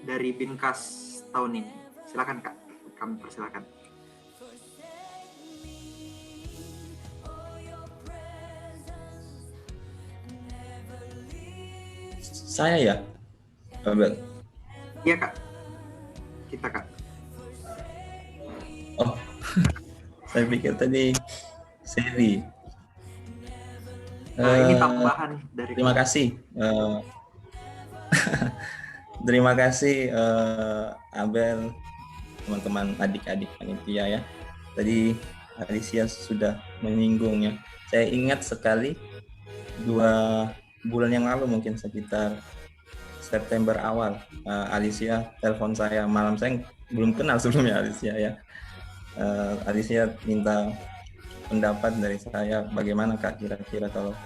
dari Binkas tahun ini. Silakan Kak, kami persilakan. Saya ya, Abel. Iya Kak, kita Kak. Oh, Saya pikir tadi seri. Nah, ini tambahan dari Terima kasih. Terima kasih Abel, teman-teman adik-adik panitia ya. Tadi Alicia sudah menyinggungnya. Saya ingat sekali 2 bulan yang lalu mungkin sekitar September awal, Alicia telepon saya malam, saya belum kenal sebelumnya Alicia ya. Alicia minta pendapat dari saya, bagaimana Kak kira-kira kalau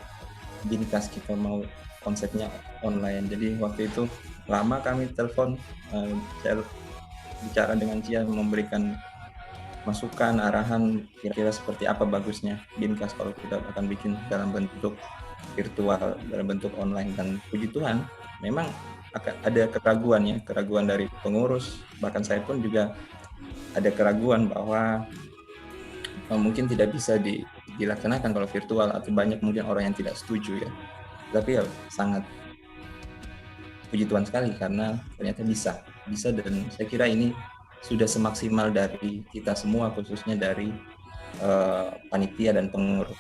Binkas kita mau konsepnya online. Jadi waktu itu lama kami telepon, saya bicara dengan dia, memberikan masukan, arahan kira-kira seperti apa bagusnya Binkas kalau kita akan bikin dalam bentuk virtual, dalam bentuk online. Dan puji Tuhan memang ada keraguan dari pengurus, bahkan saya pun juga ada keraguan bahwa mungkin tidak bisa dilaksanakan kalau virtual, atau banyak mungkin orang yang tidak setuju ya. Tapi ya sangat puji Tuhan sekali karena ternyata bisa, dan saya kira ini sudah semaksimal dari kita semua, khususnya dari panitia dan pengurus.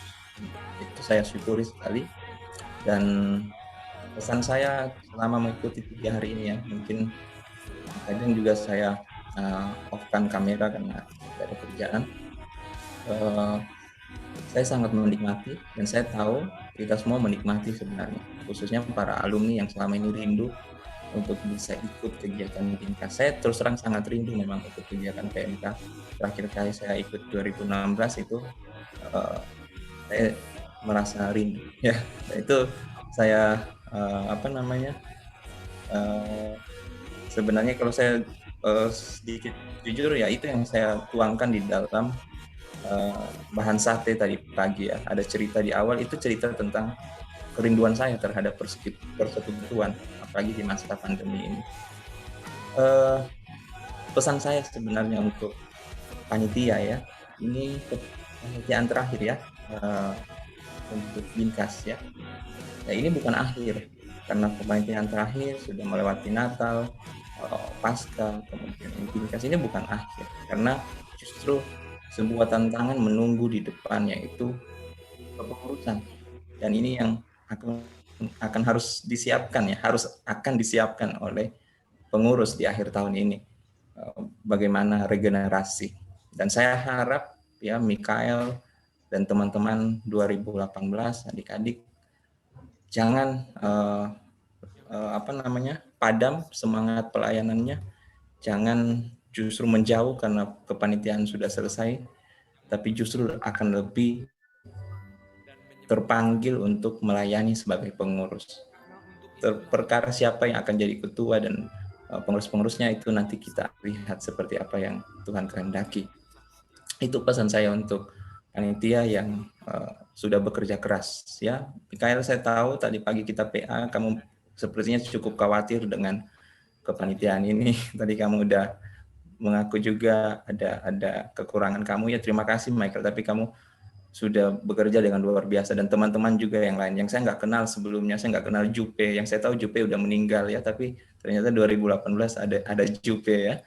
Itu saya syukuri sekali. Dan pesan saya selama mengikuti 3 hari ini ya, mungkin kadang juga saya off-kan kamera karena tidak ada kerjaan. Saya sangat menikmati, dan saya tahu kita semua menikmati sebenarnya, khususnya para alumni yang selama ini rindu untuk bisa ikut kegiatan Binkas. Saya terus terang sangat rindu memang untuk kegiatan PMK. Terakhir kali saya ikut 2016 itu saya merasa rindu ya. Itu saya sebenarnya kalau saya sedikit jujur ya, itu yang saya tuangkan di dalam bahan sate tadi pagi ya. Ada cerita di awal, itu cerita tentang kerinduan saya terhadap persekutuan, apalagi di masa pandemi ini. Pesan saya sebenarnya untuk panitia ya, ini kepanitiaan terakhir ya untuk Binkas ya. Nah, ini bukan akhir, karena kepanitiaan terakhir sudah melewati Natal, Pasca, kemudian Binkas ini bukan akhir, karena justru sebuah tantangan menunggu di depan, yaitu kepengurusan. Dan ini yang akan harus disiapkan ya, akan disiapkan oleh pengurus di akhir tahun ini. Bagaimana regenerasi. Dan saya harap ya Mikael dan teman-teman 2018 adik-adik jangan padam semangat pelayanannya, jangan justru menjauh karena kepanitiaan sudah selesai, tapi justru akan lebih terpanggil untuk melayani sebagai pengurus. Perkara siapa yang akan jadi ketua dan pengurus-pengurusnya itu nanti kita lihat seperti apa yang Tuhan kehendaki. Itu pesan saya untuk panitia yang sudah bekerja keras ya. Mikael, saya tahu tadi pagi kita PA, kamu sepertinya cukup khawatir dengan kepanitiaan ini. Tadi kamu udah mengaku juga ada kekurangan kamu ya. Terima kasih Michael, tapi kamu sudah bekerja dengan luar biasa, dan teman-teman juga yang lain yang saya nggak kenal sebelumnya. Saya nggak kenal Jupe, yang saya tahu Jupe udah meninggal ya, tapi ternyata 2018 ada Jupe ya.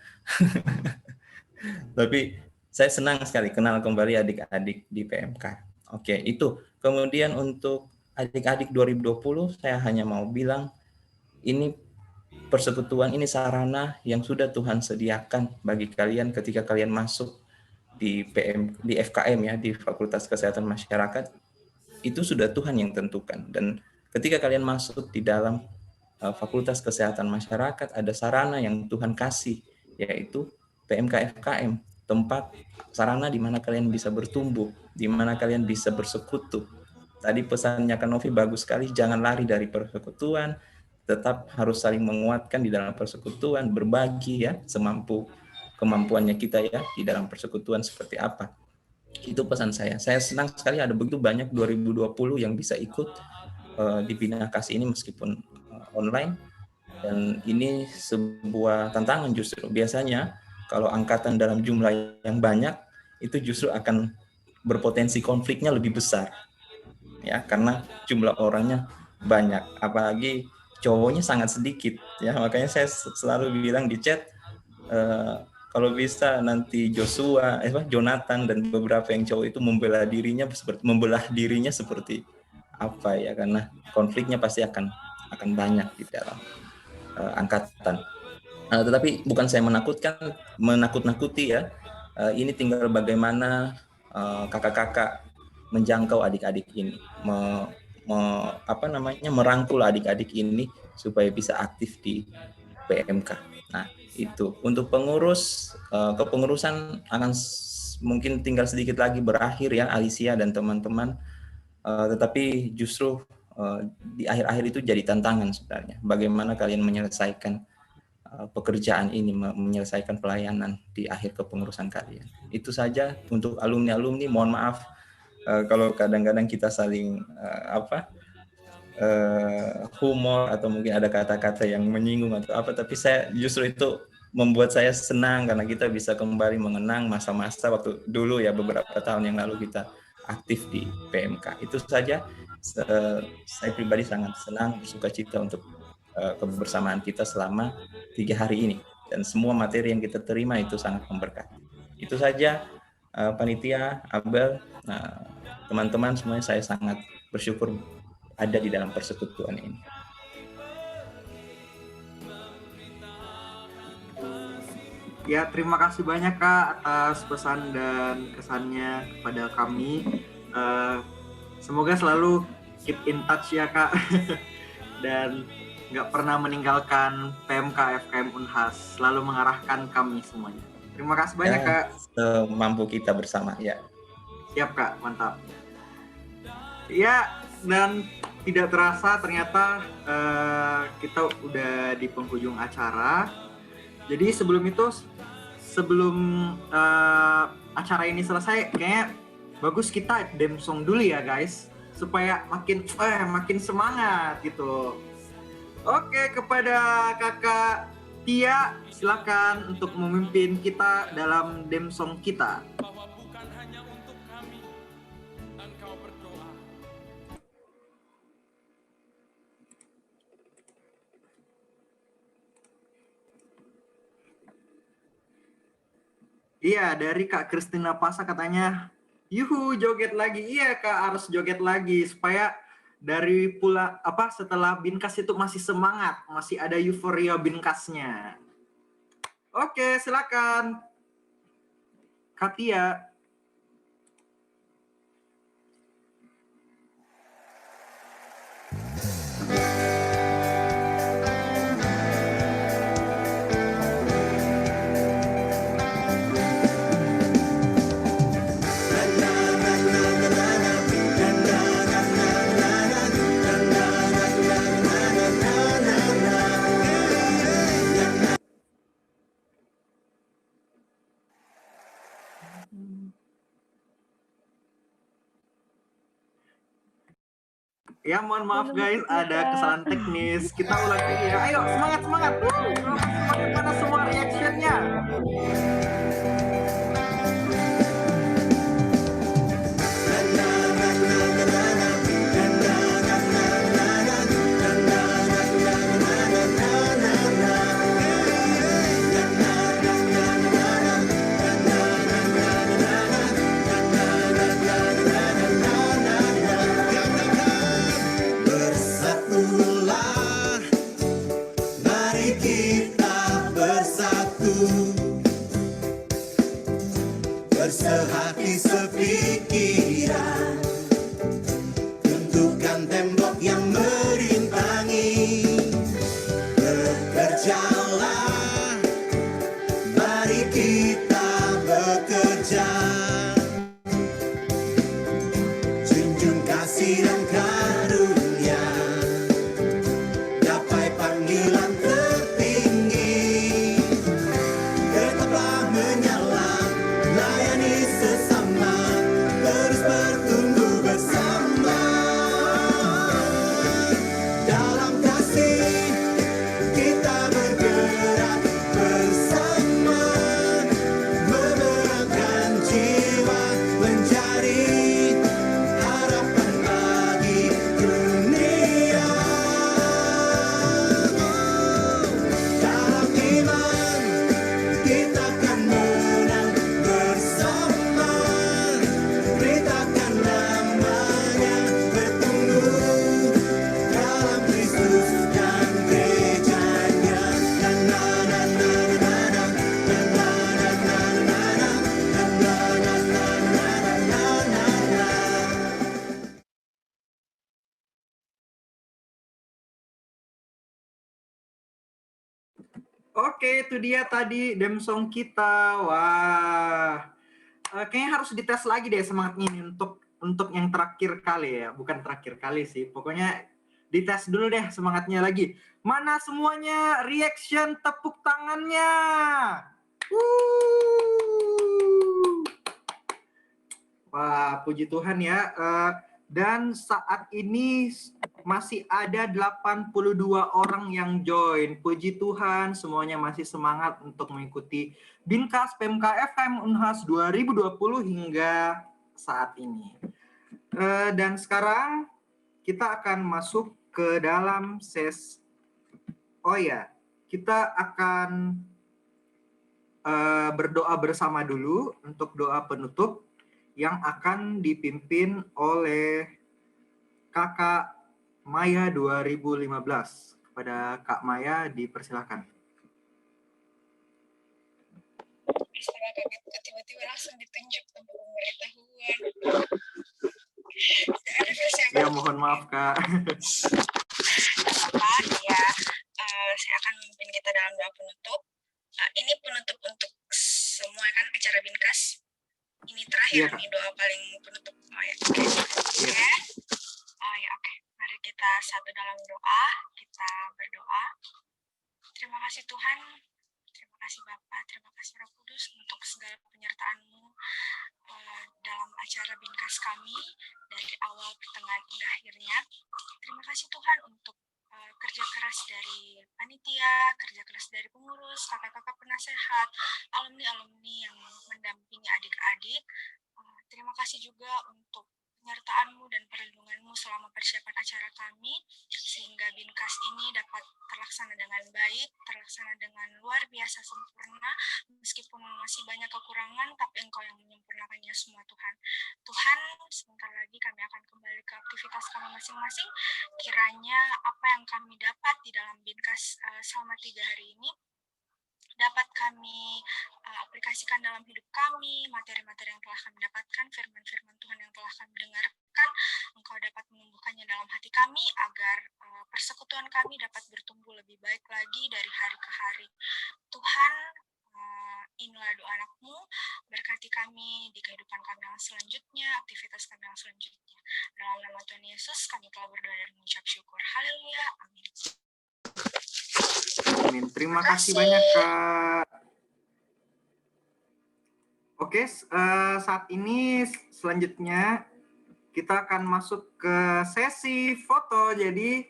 Tapi saya senang sekali kenal kembali adik-adik di PMK. Oke, itu. Kemudian untuk adik-adik 2020, saya hanya mau bilang ini persekutuan, ini sarana yang sudah Tuhan sediakan bagi kalian ketika kalian masuk di FKM ya, di Fakultas Kesehatan Masyarakat. Itu sudah Tuhan yang tentukan. Dan ketika kalian masuk di dalam Fakultas Kesehatan Masyarakat, ada sarana yang Tuhan kasih, yaitu PMK FKM, tempat sarana di mana kalian bisa bertumbuh, di mana kalian bisa bersekutu. Tadi pesannya Kak Novi bagus sekali, jangan lari dari persekutuan, tetap harus saling menguatkan di dalam persekutuan, berbagi ya, kemampuannya kita ya di dalam persekutuan seperti apa. Itu pesan saya. Saya senang sekali ada begitu banyak 2020 yang bisa ikut di Binkas ini meskipun online, dan ini sebuah tantangan justru. Biasanya kalau angkatan dalam jumlah yang banyak itu justru akan berpotensi konfliknya lebih besar ya, karena jumlah orangnya banyak, apalagi cowoknya sangat sedikit ya. Makanya saya selalu bilang di chat, kalau bisa nanti Jonathan dan beberapa yang cowok itu membelah dirinya seperti apa ya, karena konfliknya pasti akan banyak di dalam angkatan. Tetapi bukan saya menakut-nakuti ya. Ini tinggal bagaimana kakak-kakak menjangkau adik-adik ini, merangkul adik-adik ini supaya bisa aktif di PMK. Nah, itu untuk pengurus, kepengurusan akan mungkin tinggal sedikit lagi berakhir ya, Alicia dan teman-teman. Tetapi justru di akhir-akhir itu jadi tantangan sebenarnya. Bagaimana kalian menyelesaikan pekerjaan ini, menyelesaikan pelayanan di akhir kepengurusan kalian. Itu saja untuk alumni-alumni. Mohon maaf kalau kadang-kadang kita saling humor atau mungkin ada kata-kata yang menyinggung atau apa, tapi saya justru itu membuat saya senang karena kita bisa kembali mengenang masa-masa waktu dulu ya, beberapa tahun yang lalu kita aktif di PMK. Itu saja. Saya pribadi sangat senang, bersukacita untuk kebersamaan kita selama 3 hari ini, dan semua materi yang kita terima itu sangat memberkati. Itu saja panitia, Abel, teman-teman semuanya, saya sangat bersyukur ada di dalam persekutuan ini. Ya, terima kasih banyak Kak atas pesan dan kesannya kepada kami. Semoga selalu keep in touch ya Kak. Dan nggak pernah meninggalkan PMK FKM Unhas, selalu mengarahkan kami semuanya. Terima kasih banyak Kak. Mampu kita bersama ya. Siap Kak, mantap. Ya, dan tidak terasa ternyata kita udah di penghujung acara. Jadi sebelum acara ini selesai, kayaknya bagus kita demsong dulu ya guys, supaya makin semangat gitu. Oke, kepada Kakak Tia, silakan untuk memimpin kita dalam demsong kita. Iya, dari Kak Kristina Pasa katanya, yuhu joget lagi. Iya Kak, harus joget lagi supaya dari setelah Binkas itu masih semangat, masih ada euforia Binkasnya. Oke, silakan Kak Tia. Ya, mohon maaf guys, ada kesalahan teknis. Kita ulang lagi ya. Ayo, semangat, semangat. Semakin panas semua reaction-nya. Bersatulah, mari kita bersatu, bersehati sepikiran, tentukan tembok yang merintangi. Bekerjalah, mari kita bekerja, junjung kasih dan karunia, gapai panggilan tertinggi. Tetaplah menyala, layani sesama, terus bertumbuh Oke, itu dia tadi demsong kita. Wah, kayaknya harus dites lagi deh semangatnya ini untuk yang terakhir kali ya. Bukan terakhir kali sih, pokoknya dites dulu deh semangatnya lagi. Mana semuanya reaction tepuk tangannya? Wah, puji Tuhan ya. Dan saat ini masih ada 82 orang yang join. Puji Tuhan, semuanya masih semangat untuk mengikuti Binkas PMK FKM Unhas 2020 hingga saat ini. Dan sekarang kita akan masuk ke dalam kita akan berdoa bersama dulu untuk doa penutup yang akan dipimpin oleh Kakak Maya 2015. Kepada Kak Maya dipersilakan. Tiba-tiba langsung ditunjuk untuk pemberitahuan. Ya, mohon maaf Kak. Ya, saya akan memimpin kita dalam doa penutup. Ini penutup untuk semua kan acara Binkas. Ini terakhir nih doa paling penutup. Oke. Mari kita satu dalam doa. Kita berdoa. Terima kasih Tuhan. Terima kasih Bapa. Terima kasih Roh Kudus untuk segala penyertaan-Mu dalam acara Binkas kami dari awal, pertengahan hingga akhirnya. Terima kasih Tuhan untuk kerja keras dari panitia, kerja keras dari pengurus, kakak-kakak penasehat, alumni-alumni yang mendampingi adik-adik. Terima kasih juga untuk penyertaan-Mu dan perlindungan-Mu selama persiapan acara kami, sehingga Binkas ini dapat terlaksana dengan baik, terlaksana dengan luar biasa sempurna, meskipun masih banyak kekurangan, tapi Engkau yang menyempurnakannya semua Tuhan. Tuhan, sebentar lagi kami akan kembali ke aktivitas kami masing-masing. Kiranya apa yang kami dapat di dalam Binkas selama 3 hari ini, dapat kami aplikasikan dalam hidup kami, materi-materi yang telah kami dapatkan, firman-firman Tuhan yang telah kami dengarkan, Engkau dapat menumbuhkannya dalam hati kami, agar persekutuan kami dapat bertumbuh lebih baik lagi dari hari ke hari. Tuhan, inilah doa anak-Mu, berkati kami di kehidupan kami yang selanjutnya, aktivitas kami yang selanjutnya. Dalam nama Tuhan Yesus, kami telah berdoa dan mengucap syukur. Haleluya, amin. Amin. Terima kasih banyak Kak. Oke, saat ini selanjutnya kita akan masuk ke sesi foto. Jadi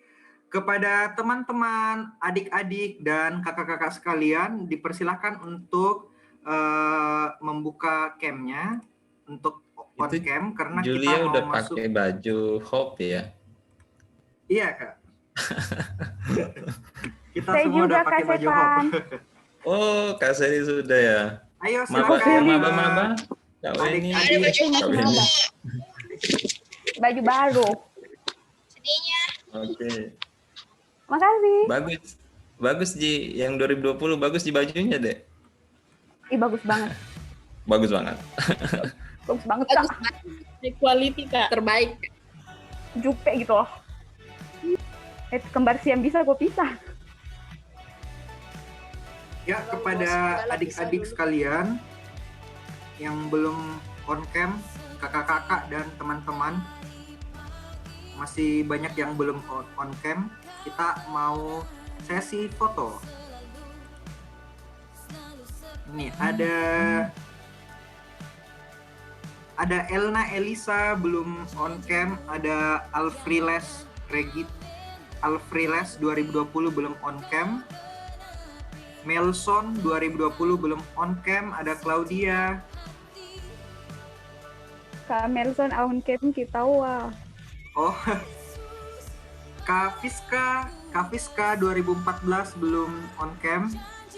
kepada teman-teman, adik-adik dan kakak-kakak sekalian dipersilakan untuk membuka cam-nya untuk on cam karena Julia kita mau udah masuk. pakai baju hope ya. Iya Kak. Kita Saya semua juga, udah pakai Kak baju Sepan. hop. Oh, Kak Seri sudah ya. Ayo Maba, silakan. maba. Kak Weni. Kak Weni. Baju baru. Oke. Makasih. Bagus Ji, yang 2020 bagus di bajunya deh. Ih, bagus banget. Bagus banget. Bagus banget, Kak. Quality, Kak. Terbaik. Jupe gitu loh. Kembar siam bisa gue pisah. Ya, kepada adik-adik sekalian yang belum on cam, kakak-kakak dan teman-teman, masih banyak yang belum on cam, kita mau sesi foto. Ini ada Elna Elisa belum on cam, ada Alfriles Regit Alfriles 2020 belum on cam. Melson 2020 belum on cam, ada Claudia. Kak Melson on cam kita wah. Oh. Kak Fiska 2014 belum on cam.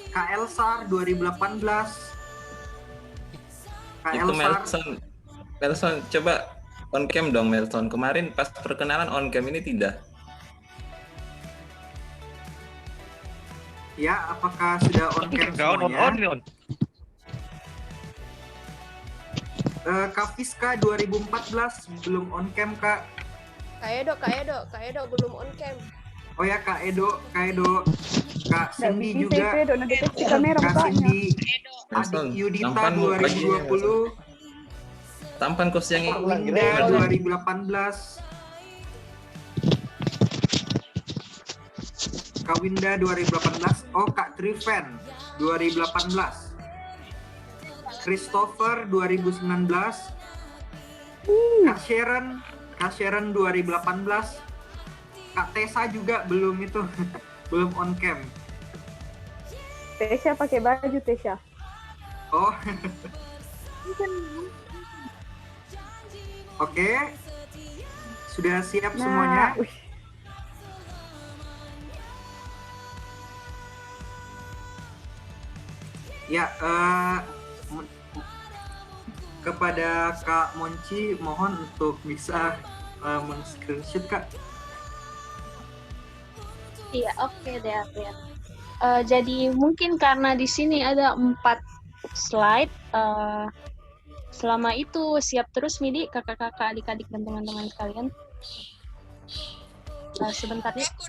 Kak Elsar 2018. Kak Itu Elsar. Melson coba on cam dong Melson. Kemarin pas perkenalan on cam ini tidak. Ya, apakah sudah on cam semuanya? Kak Fiska 2014 belum on cam, Kak. Kak Edo belum on cam. Oh ya Kak Edo, Kak Cindy bisa juga, itu Edo, nanti deteksi kamera Kak mukanya. Cindy, Adik Nelson, Yudita tampan lagi 2020, tampan kos yang Kak Winda 2018, Kak Winda 2018, oh Kak Triven 2018, Christopher 2019, Kak Sharon 2018, Kak Tessa juga belum itu, belum on cam. Tesha pakai baju Tesha. Oh. Oke. Sudah siap semuanya? Ya, kepada Kak Monci mohon untuk bisa men-screenshot Kak. Iya, oke deh, April. Jadi mungkin karena di sini ada 4 slide, selama itu siap terus Midi, kakak-kakak, adik-adik, dan teman-teman sekalian. Sebentar nih. Aku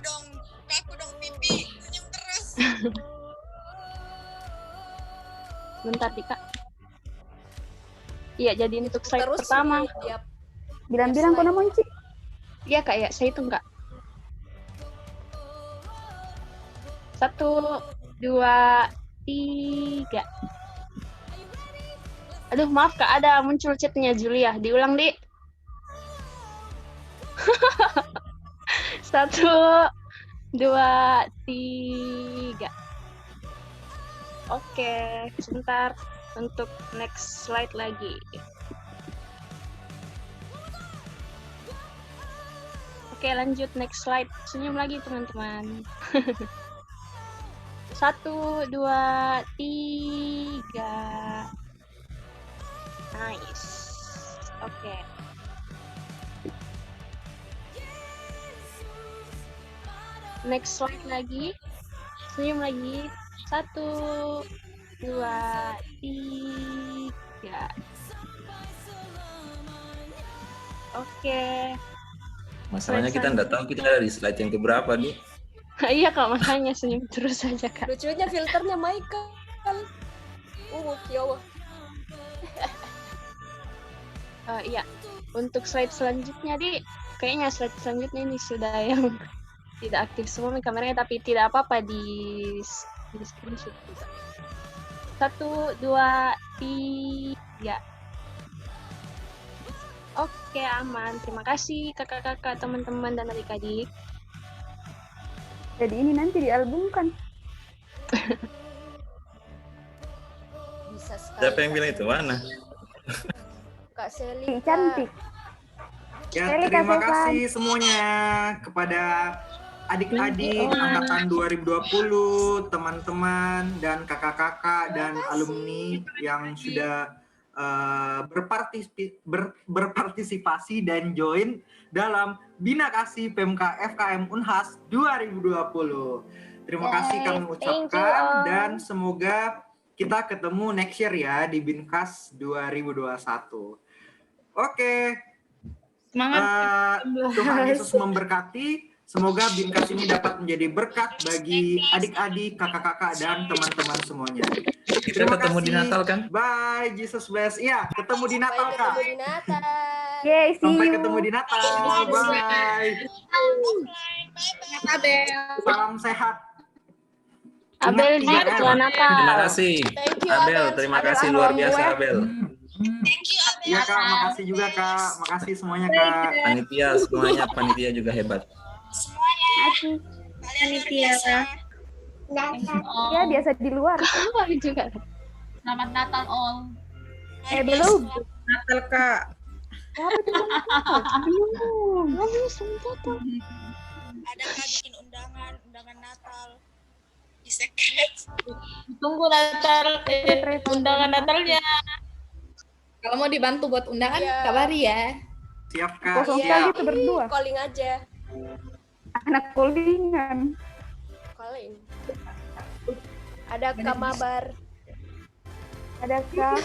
dong pipi, senyum terus. Bentar nih Kak. Iya, jadi untuk slide Terus pertama. Bilang-bilang kau Monci. Iya Kak, ya saya hitung Kak. 1, 2, 3. Aduh maaf Kak, ada muncul chatnya Julia. Diulang Di. 1, 2, 3. Oke, sebentar untuk next slide lagi. Oke, lanjut next slide. Senyum lagi teman-teman. 1, 2, 3. Nice. Oke. Next slide lagi. Senyum lagi. 1, 2, 3. Oke. Masalahnya kita nggak tahu kita ada di slide yang keberapa nih. Iya Kak, makanya senyum terus aja Kak. Lucunya filternya Michael. Kyowa. Iya, untuk slide selanjutnya kayaknya slide selanjutnya ini sudah yang tidak aktif semua kameranya, tapi tidak apa-apa di screenshot juga. 1, 2, 3. Oke, aman. Terima kasih kakak-kakak, teman-teman, dan adik-adik. Jadi ini nanti dialbumkan. Bisa sekali. Siapa yang bilang itu? Mana? Kak Selly. Cantik. Ya, terima kasih semuanya kepada adik-adik angkatan 2020, teman-teman dan kakak-kakak dan alumni yang sudah berpartisipasi dan join dalam Bina Kasih PMK FKM Unhas 2020. Terima kasih kami ucapkan dan semoga kita ketemu next year ya di Binkas 2021. Oke. Semangat. Tuhan Yesus memberkati. Semoga Binkas ini dapat menjadi berkat bagi adik-adik, kakak-kakak, dan teman-teman semuanya. Kita ketemu di Natal kan? Bye, Jesus bless. Iya, ketemu di Natal Kak. Ketemu di Natal. Yay, see Sampai you. ketemu di Natal. Bye. Abel. Salam sehat. Abel di Ingat 3M. setelah Natal. Terima kasih. Abel, terima kasih luar biasa Abel. Iya Kak, makasih juga Kak. Makasih semuanya Kak. Panitia semuanya, panitia juga hebat. Panitia. Ya biasa di luar. juga. Selamat Natal all. Belum. Natal Kak. Belum. Ada Kak bikin undangan Natal. Di secret. Tunggu Natal, undangan Natalnya. Kalau mau dibantu buat undangan, kabari ya. Siap Kak. Kosong Siap. sekali itu berdua. Calling aja. Anak callingan. Calling. Ada Kak Mabar. Ada Kak.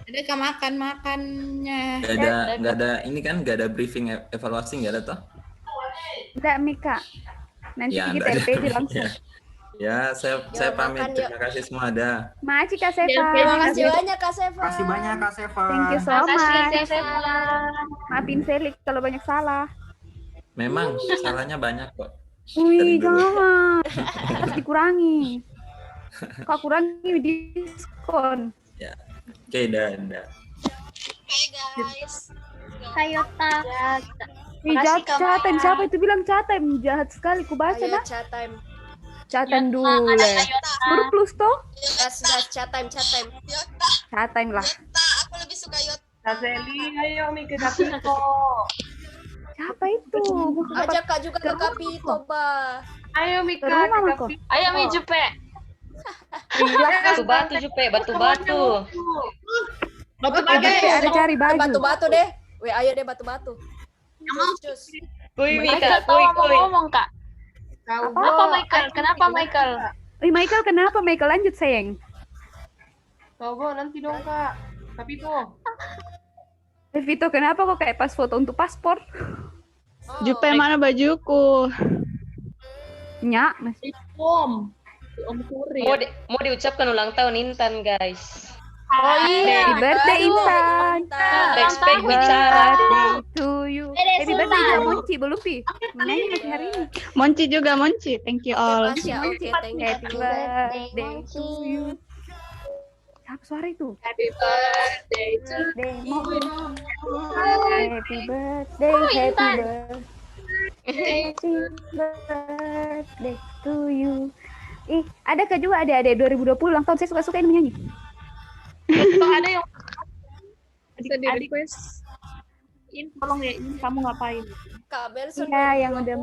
Ada Kak makannya. Nggak ada ini kan, nggak ada briefing evaluasi, nggak ada toh? Enggak Mika. Nanti Ya, kita enggak LPG ada. langsung. Ya, saya pamit. makan, yuk. Terima kasih semua ada. Makasih Kak Seva. Terima kasih banyak Kak Seva. Kasih banyak Kak Seva. Thank you so Makasih, much. Kak Seva. Maafin Selik kalau banyak salah. Memang salahnya banyak kok. Wih, Dari dulu. jangan. Harus dikurangi. Kok kurangi diskon. Ya. Oke, dah. Oke guys. Kayota. Ih, Makasih, Kak Chatem. Maya. Siapa itu bilang Chatem? Jahat sekali. Ku baca Ayo dah. chat time. Chatem dulu. Huruf plus toh? Gas chat time. Chatem lah. Aku lebih suka Yota. Kazeli, ayo Mi ke Kapito. Siapa itu? Ajak Kak juga ke Kapito, Ba. Ayo Mi Ke rumah, Mako. Ayo Mi Jupe. Batu Jupe, batu-batu. Ada cari baju. Batu-batu deh. Weh, ayo deh batu-batu. Cus. Kui Mi Michael Kak, kui. ngomong Kak. Kenapa Michael? Kenapa Michael? Michael, kenapa Michael? Lanjut, sayang. Coba nanti dong Kak. Kapito. Vito, kenapa kok kayak pas foto untuk paspor? Jupe mana bajuku? Nyak, masih. Om Kuri. Mau diucapkan ulang tahun Intan, guys. Oh iya. Happy birthday, Intan. Expect bicara. To you. Dede Happy birthday Sultan. juga Monci, belum Pi? Menyanyi masih hari ini. Monci juga Monci. Thank you all. Oke, thank you. Happy birthday to you. Siapa suara itu? Happy birthday to you. Happy birthday, happy birthday to you. Ih, ada Kak juga ada 2020 ulang tahun. Saya suka-suka ini menyanyi. Ada yang bisa di request. Tolong ya, ini kamu ngapain? Kak Belson. Iya, yang udah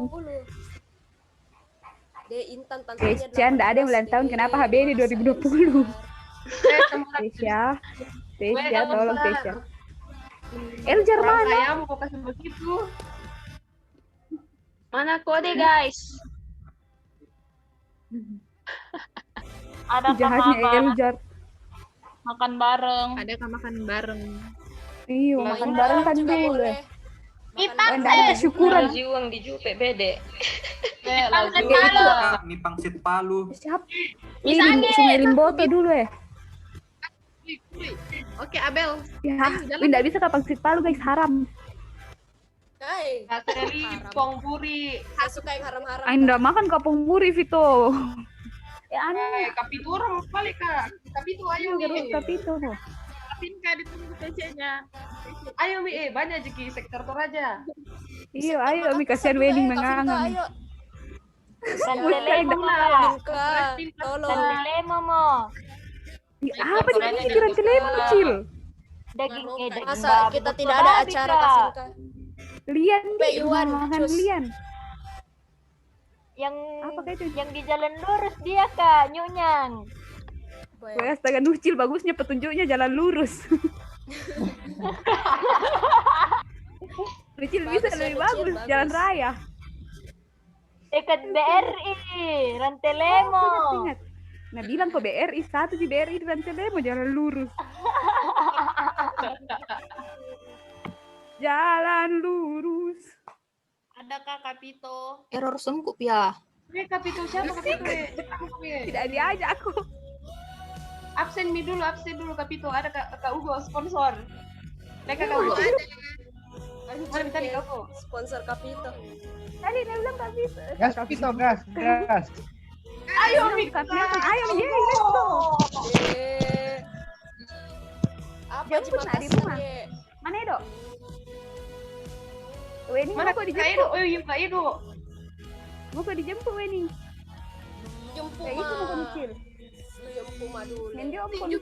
Deh Intan tantanya. Christian, enggak ada yang ulang tahun. Kenapa HBD 2020? Tesya, tolong Tesya. Eljar mana? Kayak mau kasih begitu. Mana kode guys? Ada Jahatnya Eljar. Makan bareng. Ada makan bareng. Iya, makan bareng kan dulu. Ipang Enggak ada kesyukuran. Jiwang di Jupe bede. Nih pangsit Palu. Siap. Ini Sungai Limboto dulu ya. Oke, Abel. Ya, enggak bisa ke Pangsit Palu guys, haram. Hai. Kazeli, Pong Puri. Saya suka yang haram-haram. Anda makan kapung muri Vito. Ya aneh. Kapito orang balik Kak. Kapito ayo Mi. Kapito. Pinka ditunggu PC-nya. Ayo Mi, banyak jeki sektor Toraja. Iya, ayo Mi kasihan wedding mengangan. Ayo. Rantelemo, Tolong. Rantelemo mo. Apa nih pikiran telema kecil? Daging Masa kita tidak ada acara Kasinka? Lian nih, Yuan, makan cus. Lian. Yang yang di jalan lurus dia Kak, Nyunyang. Wah, astaga Nucil, bagusnya petunjuknya jalan lurus. Nucil bisa lebih bagus, jalan raya. Dekat BRI, Rantelemo. Ingat. Nah bilang kok BRI, satu di BRI di Rantelemo jalan lurus. Jalan lurus. Ada Kak Kapito. Error sunggup ya. Kapito siapa Kapito? Tidak diajak aku. Absen dulu Kapito. Ada Kak Ugo sponsor. Mereka Kak Ugo. Mana minta di Kak Ugo? Sponsor Kapito. Tadi dia bilang Kapito. Gas Kapito, gas. Ayo Mi, ayo Mi, let's go. Apa Jemput nak di rumah. Mana Edo? Weni mana mau kok Kak Edo? dijemput? Oh iya Kak Edo. Mau kok dijemput Weni? Jemput Kayak itu mau kecil. Jemput dulu. Yang dia om kecil.